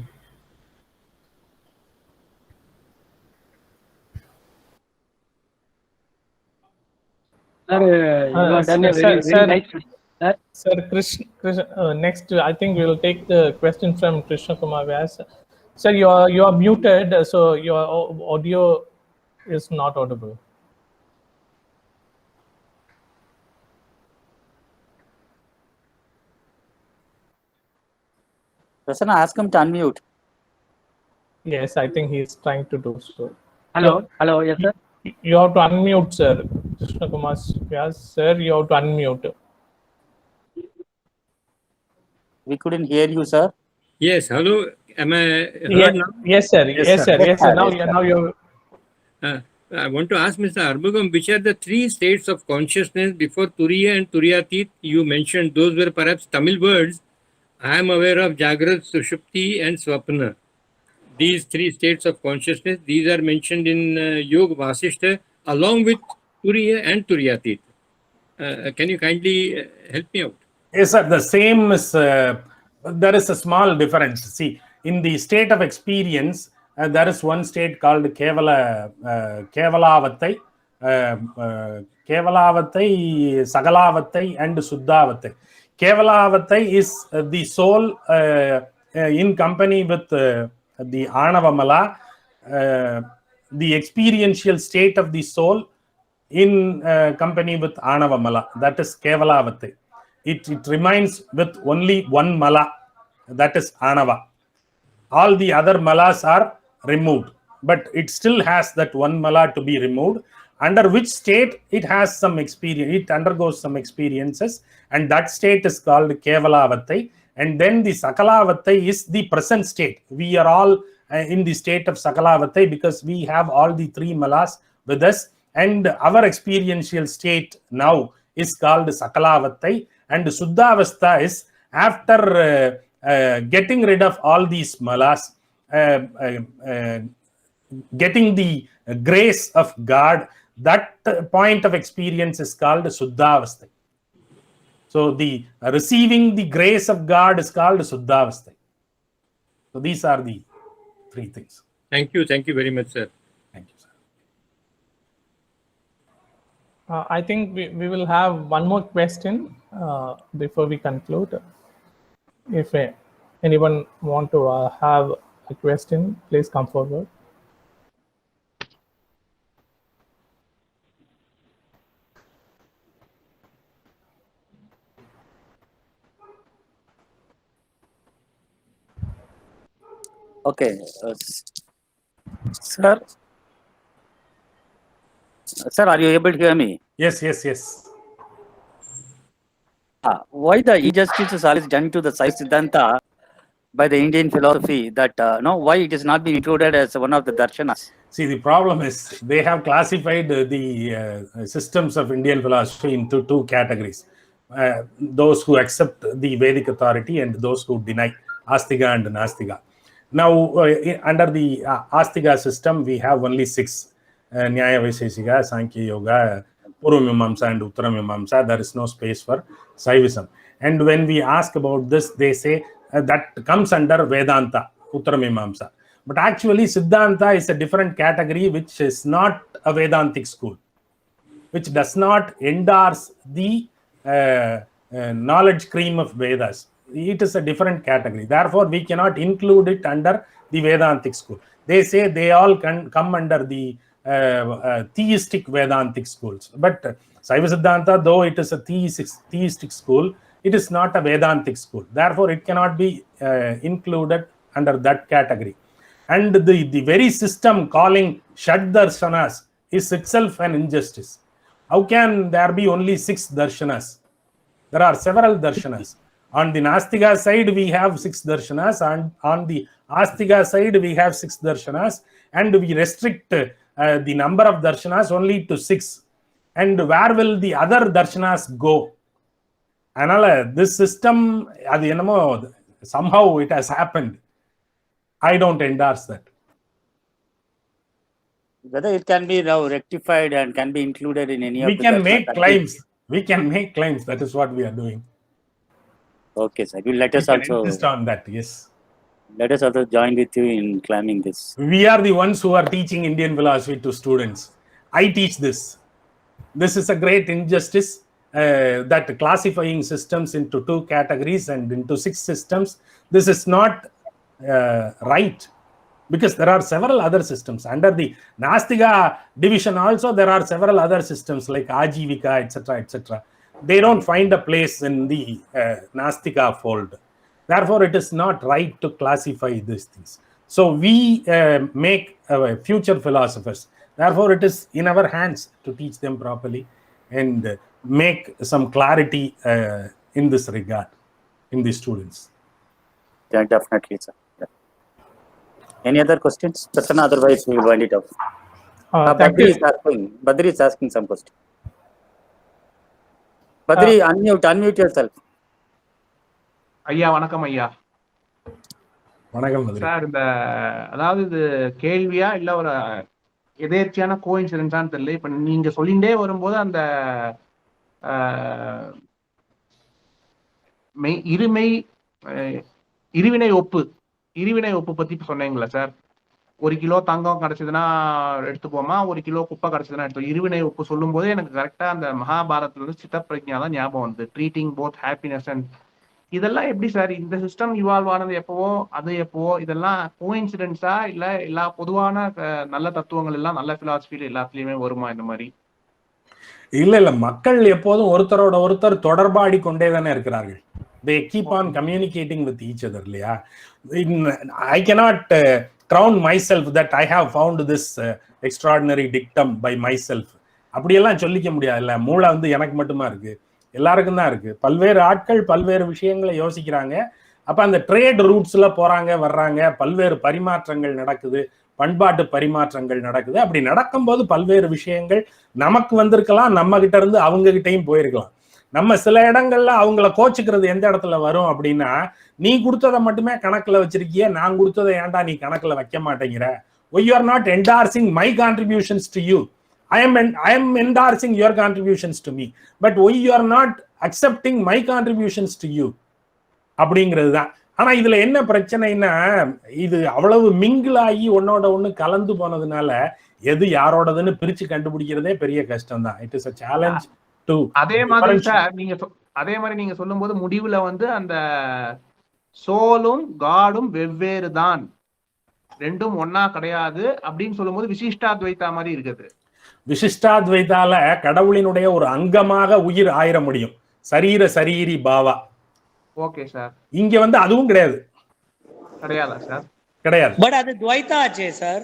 Sir, you have done a very nice. Sir, Krishna, next, I think we will take the question from Krishna Kumar Vyas. Sir, you are muted, so your audio is not audible. Prasanna, ask him to unmute. Yes, I think he is trying to do so. Hello, yes, sir. You have to unmute, sir. Krishna Kumar Vyas, sir, you have to unmute. We couldn't hear you, sir. Yes, hello. Am I Yeah, heard now? yes, sir. Yes, sir. Yes, sir. Now, Yes, sir. now you. I want to ask Mr. Arumugam, which are the three states of consciousness before Turiya and Turiyatit? You mentioned those were perhaps Tamil words. I am aware of Jagrat, Sushupti, and Swapna. These three states of consciousness, these are mentioned in Yoga Vasishta along with Turiya and Turiyatit. Can you kindly help me out? Yes, sir. The same is, there is a small difference. See, in the state of experience, there is one state called Kevalavatai, Kevalavatai, Sagalavatai, and Suddhavatai. Kevalavatai is the soul in company with the Anava Mala, the experiential state of the soul in company with Anava Mala. That is Kevalavatai. It remains with only one mala, that is Anava. All the other malas are removed, but it still has that one mala to be removed, under which state it has some experience, it undergoes some experiences, and that state is called Kevalavatai. And then the Sakalavatai is the present state. We are all in the state of Sakalavatai because we have all the three malas with us, and our experiential state now is called Sakalavatai. And Suddhavastha is after getting rid of all these malas, getting the grace of God, that point of experience is called Suddhavastha. So the receiving the grace of God is called Suddhavastha. So these are the three things. Thank you very much, sir. Thank you, sir. I think we will have one more question before we conclude. If anyone want to have a question, please come forward. Okay, sir. Sir, are you able to hear me? Yes. Why the injustice is always done to the Saiva Siddhanta by the Indian philosophy that why it is not being included as one of the darshanas? See, the problem is they have classified the systems of Indian philosophy into two categories. Those who accept the Vedic authority and those who deny, Astika and Nastika. Now, under the Astika system, we have only six: Nyaya Vaisheshika, Sankhya Yoga, Purvamimamsa, and Uttaramimamsa. There is no space for Saivism. And when we ask about this, they say that comes under Vedanta, Uttaramimamsa. But actually, Siddhanta is a different category, which is not a Vedantic school, which does not endorse the knowledge cream of Vedas. It is a different category. Therefore, we cannot include it under the Vedantic school. They say they all can come under the theistic Vedantic schools. But Saiva Siddhanta, though it is a theistic school, it is not a Vedantic school. Therefore, it cannot be included under that category. And the very system calling Shad Darshanas is itself an injustice. How can there be only 6 darshanas? There are several darshanas. On the Nastika side, we have 6 darshanas, and on the Astika side, we have 6 darshanas, and we restrict the number of darshanas only to 6. And where will the other darshanas go? And this system, somehow it has happened. I don't endorse that. Whether it can be now rectified and can be included in any of the We can darshanas, make that claims. is- We can make claims. That is what we are doing. Okay, sir. You let We us can also insist on that. Yes. let us also join with you in claiming this. We are the ones who are teaching Indian philosophy to students. I teach this. This is a great injustice that classifying systems into 2 categories and into 6 systems. This is not right, because there are several other systems. Under the Nastika division also, there are several other systems like Ajivika, etc., etc. They don't find a place in the Nastika fold. Therefore, it is not right to classify these things. So we make future philosophers. Therefore, it is in our hands to teach them properly and make some clarity in this regard in the students. Yeah, definitely, sir. Yeah. Any other questions? Prasanna, otherwise we will wind it up. Thank you. Badri is asking some question. Badri, unmute yourself. ஐயா வணக்கம் ஐயா. வணக்கம் Madurai. Sir, இந்த அதாவது இது கேள்வியா இல்ல ஒரு எதேர்ச்சியான கோஇன்சிடென்ஸான்னு தெரியல. இப்ப நீங்க சொல்லிண்டே வரும்போது அந்த இருவினை ஒப்பு பத்தி சொன்னீங்களா சார்? 1 கிலோ தங்கம் கிடைச்சதுன்னா எடுத்துப்போமா, 1 கிலோ குப்பை கிடைச்சதுன்னா எடுத்து. இருவினை ஒப்பு சொல்லும் போது எனக்கு கரெக்டா அந்த மகாபாரத்ல இருந்து சித்த பிரஜா தான் ஞாபகம் வந்து, ட்ரீட்டிங் போத் ஹாப்பினஸ் அண்ட் இதெல்லாம் எப்படி சார் இந்த சிஸ்டம் இவால்வ் ஆனது எப்பவோ அது எப்பவோ, இதெல்லாம் கோஇன்சிடென்ஸா இல்ல எல்லா பொதுவான நல்ல தத்துவங்கள் எல்லாம் நல்ல பிலாசபில எல்லாத்துலயுமே வருமா இந்த மாதிரி? இல்ல மக்கள் எப்போதும் ஒருத்தரோட ஒருத்தர் தொடர்பாடி கொண்டே தானே இருக்கிறார்கள். they keep on communicating with each other இல்லையா? I cannot crown myself that I have found this extraordinary dictum by myself. அப்படியெல்லாம் சொல்லிக்க முடியாது. இல்ல மூளை வந்து எனக்கு மட்டுமா இருக்கு, எல்லாருக்கும் தான் இருக்கு. பல்வேறு ஆட்கள் பல்வேறு விஷயங்களை யோசிக்கிறாங்க. அப்ப அந்த ட்ரேட் ரூட்ஸ்ல போறாங்க வர்றாங்க, பல்வேறு பரிமாற்றங்கள் நடக்குது, பண்பாட்டு பரிமாற்றங்கள் நடக்குது. அப்படி நடக்கும்போது பல்வேறு விஷயங்கள் நமக்கு வந்திருக்கலாம், நம்ம கிட்ட இருந்து அவங்க கிட்டையும் போயிருக்கலாம். நம்ம சில இடங்கள்ல அவங்கள கோச்சுக்கிறது எந்த இடத்துல வரும் அப்படின்னா, நீ கொடுத்ததை மட்டுமே கணக்குல வச்சிருக்கிய, நான் கொடுத்ததை ஏன்டா நீ கணக்குல வைக்க மாட்டேங்கிற? why you are not endorsing my contributions to you? I am endorsing your contributions to me, but why you are not accepting my contributions to you? அப்படிங்கிறது தான். ஆனா இதுல என்ன பிரச்சனைன்னா, இது அவ்வளவு மிங்கிள் ஆகி ஒன்னோட ஒண்ணு கலந்து போனதுனால எது யாரோடதுன்னு பிரிச்சு கண்டுபிடிக்கிறதே பெரிய கஷ்டம் தான். It is a challenge to அதே மாதிரி சார் நீங்க சொல்லும் போது முடிவுல வந்து அந்த சோலும் காடும் வெவ்வேறு தான், ரெண்டும் ஒன்னா கிடையாது அப்படின்னு சொல்லும் போது விசிஷ்டாத்வைத்தா மாதிரி இருக்குது. விசிஷ்டாத்வைத்தால கடவுளினுடைய ஒரு அங்கமாக உயிர் ஆயிர முடியும், சரீரி பாவா. Okay sir. இங்க வந்து அதுவும் கிடையாது. கிடையாதா சார்? கிடையாது. பட் அது துவைத்தா ஆச்சே சார்.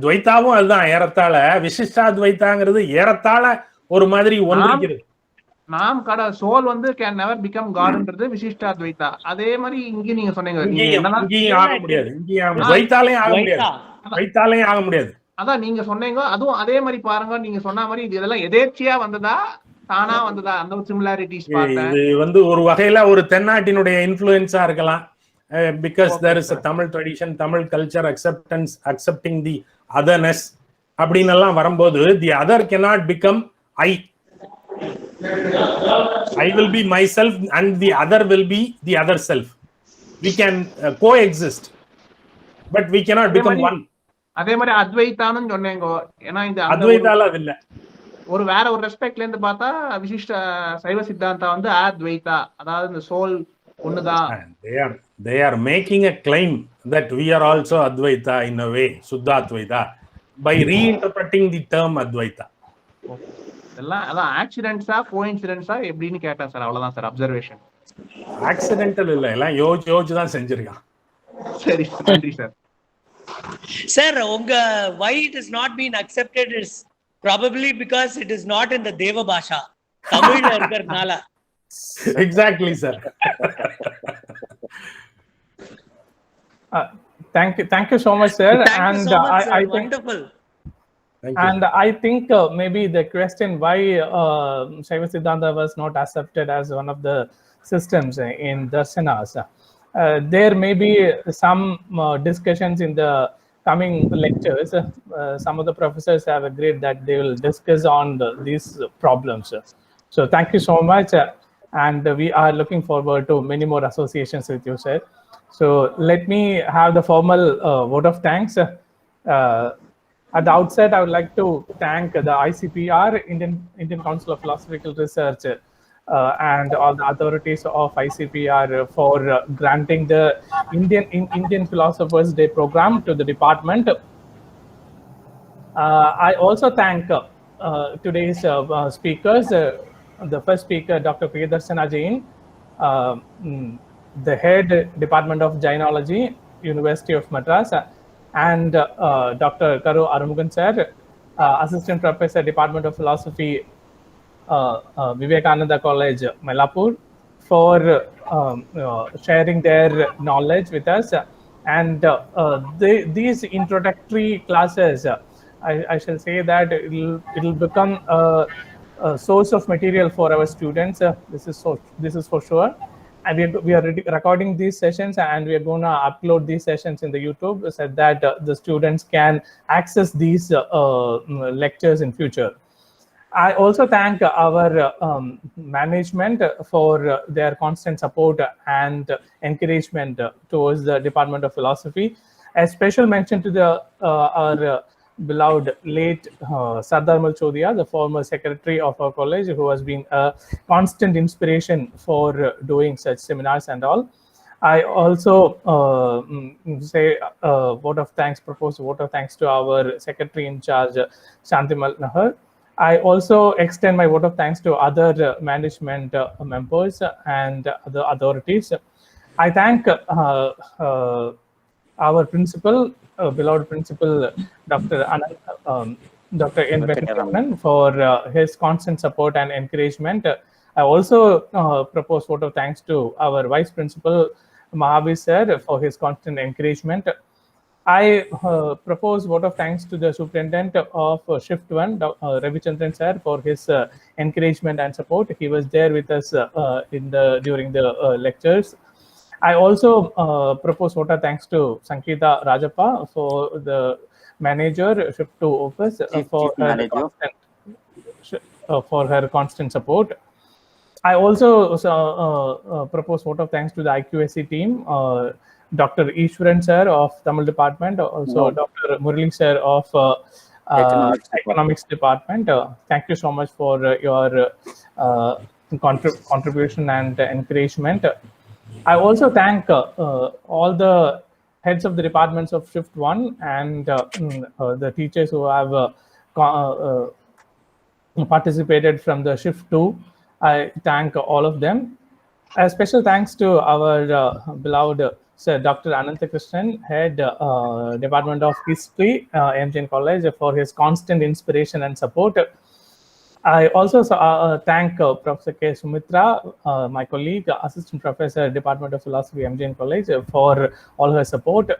துவைத்தாவும் அதுதான் ஏறத்தாழ. விசிஷ்டாத்வைத்தாங்கிறது ஏறத்தாழ ஒரு மாதிரி ஒன்றிருக்கிறது. நாம் சோல் வந்து கேன் நெவர் பிகம் காட்ன்றது விசிஷ்டாத்வைத்தா. அதே மாதிரி இங்க நீங்க சொன்னீங்க இங்கேயும் ஆக முடியாது, இங்கேயும் துவைத்தாலையும் ஆக முடியாது, துவைத்தாலையும் ஆக முடியாது. அதான் நீங்க சொன்னீங்க, அதுவும் அதே மாதிரி பாருங்க. நீங்க சொன்ன மாதிரி இது இதெல்லாம் எதேர்ச்சியா வந்ததா தானா வந்ததா? அந்த ஒரு சிமிலாரிட்டிஸ் பார்த்தேன். இது வந்து ஒரு வகையில ஒரு தென்னாட்டினுடைய இன்ஃப்ளூயன்ஸா இருக்கலாம். because there is a Tamil tradition, Tamil culture accepting the otherness அப்படின்னு எல்லாம் வரும்போது the other cannot become I will be myself and the other will be the other self. We can coexist, but we cannot become one. அதே மாதிரி அத்வைத்தான்னு சொன்னேங்க. ஏன்னா இந்த அத்வைத்தால இல்ல, ஒரு வேற ஒரு ரெஸ்பெக்ட்ல இருந்து பார்த்தா விசிஷ்ட சைவ சித்தாந்தா வந்து அத்வைத்தா, அதாவது இந்த சோல் ஒண்ணுதான். they are making a claim that we are also advaita in a way, suddha advaita, by reinterpreting the term advaita. எல்லாம் அதான் ஆக்சிடென்ட்ஸா கோஇன்சிடென்ட்ஸா எப்படின்னு கேட்டேன் சார். அவ்வளவுதான் சார் அப்சர்வேஷன். ஆக்சிடென்டல் இல்ல, எல்லாம் யோசிச்சு தான் செஞ்சிருக்கான். சரி, நன்றி சார். சார், உங்க why it is not been accepted is probably because it is not in the Deva Bhasha, தமிழ்ல இருக்கிறதுனால. Exactly sir. Thank you so much sir. Thank you so much, sir. I think wonderful. And I think maybe the question why Saiva Siddhanta was not accepted as one of the systems in Darsanas, there may be some discussions in the coming lectures. Some of the professors have agreed that they will discuss on these problems. So thank you so much, and we are looking forward to many more associations with you, sir. So let me have the formal vote of thanks. At the outset, I would like to thank the ICPR, Indian Council of Philosophical Research, and all the authorities of ICPR for granting the Indian Philosophers Day program to the department. I also thank today's speakers. The first speaker, Dr. Priyadarshana Jain, the head Department of Jainology, University of Madras, and Dr. Arumugam sir, Assistant Professor, Department of Philosophy, Vivekananda College, Mylapore, for sharing their knowledge with us. And these introductory classes, I shall say that it'll become a source of material for our students. This is for sure. And we are recording these sessions, and we are going to upload these sessions in the YouTube so that the students can access these lectures in future. I also thank our management for their constant support and encouragement towards the Department of Philosophy. A special mention to our beloved late Sardar Malchodia, the former secretary of our college, who has been a constant inspiration for doing such seminars and all. I also say vote of thanks, propose vote of thanks to our secretary in charge, Shantimal Nahar. I also extend my vote of thanks to other management members and the authorities. I thank our principal, beloved principal, Dr. Dr. N. Venkataraman, for his constant support and encouragement. I also propose vote of thanks to our vice principal, Mahavi sir, for his constant encouragement. I propose vote of thanks to the superintendent of Shift 1, Ravichandran sir, for his encouragement and support. He was there with us during the lectures. I also propose vote of thanks to Sankita Rajappa, for the manager, Shift 2 office, for her constant support. I also propose vote of thanks to the IQSC team, Dr. Ishwaran sir of Tamil department, also Dr. Murali sir of economics department. Thank you so much for your contribution and encouragement. I also thank all the heads of the departments of Shift 1 and the teachers who have participated from the Shift 2. I thank all of them. A special thanks to our beloved Sir Dr. Ananthakrishnan, Head Department of History, Jain College, for his constant inspiration and support. I also thank Professor K. Sumitra, my colleague, Assistant Professor, Department of Philosophy, Jain College, for all her support.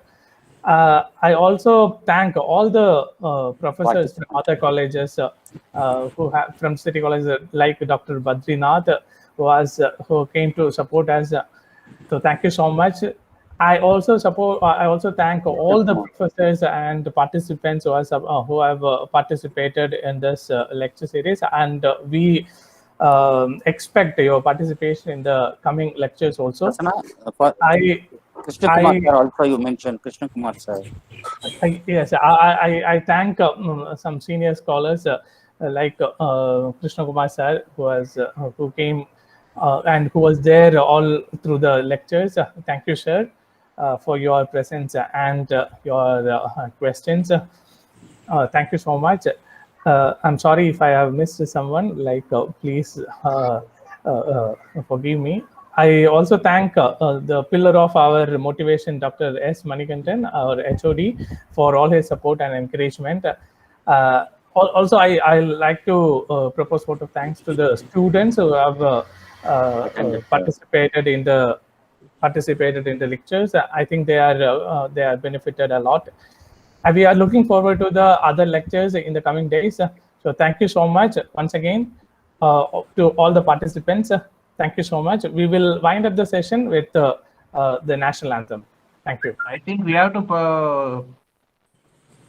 I also thank all the professors from other colleges who have from city colleges, like Dr. Badrinath, who came to support us. So thank you so much. I also thank all the professors and participants who have participated in this lecture series, and we expect your participation in the coming lectures also. Krishna Kumar sir, also you mentioned Krishna Kumar sir. Yes, I thank some senior scholars like Krishna Kumar sir, who came and who was there all through the lectures. Thank you, sir, for your presence and your questions. Thank you so much. I'm sorry if I have missed someone. Please forgive me. I also thank the pillar of our motivation, Dr. S. Manikantan, our HOD, for all his support and encouragement. Also, I like to propose vote of thanks to the students who have participated in the lectures. I think they are benefited a lot. We are looking forward to the other lectures in the coming days. So thank you so much once again to all the participants. Thank you so much. We will wind up the session with the national anthem. Thank you. I think we have to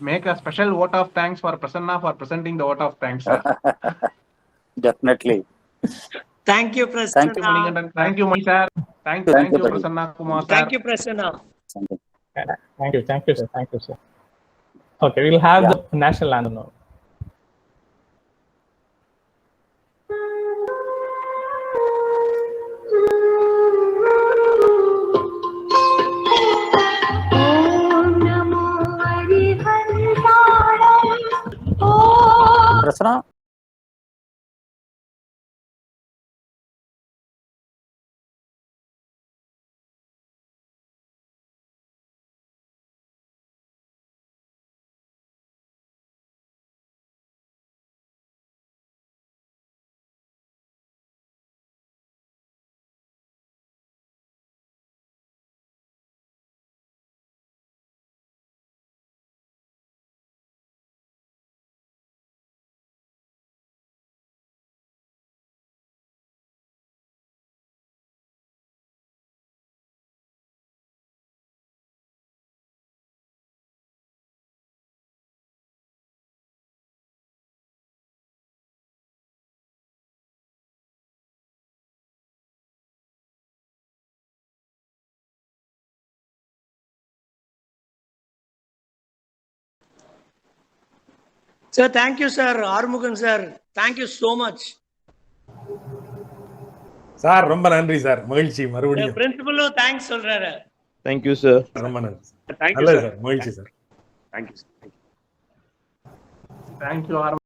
make a special vote of thanks for Prasanna for presenting the vote of thanks, sir. Definitely. Thank you, Prasanna. Thank you, Manikandan. Thank you, Mani sir. Thank you, Prasanna Kumar sir. Thank you, Prasanna. Thank you, sir. Thank you, sir. Okay, we'll have the national anthem now. Prasanna, Sir, thank you, sir. Arumugam, sir. Thank you so much. Sir ரொம்ப நன்றி sir, மகிழ்ச்சி. மறுபடியும் Principal, thanks, சொல்றாரு. Thank you, sir. ரொம்ப நன்றி. Thank you, நல்லது sir. Sir, மகிழ்ச்சி sir. Thank you. Thank you.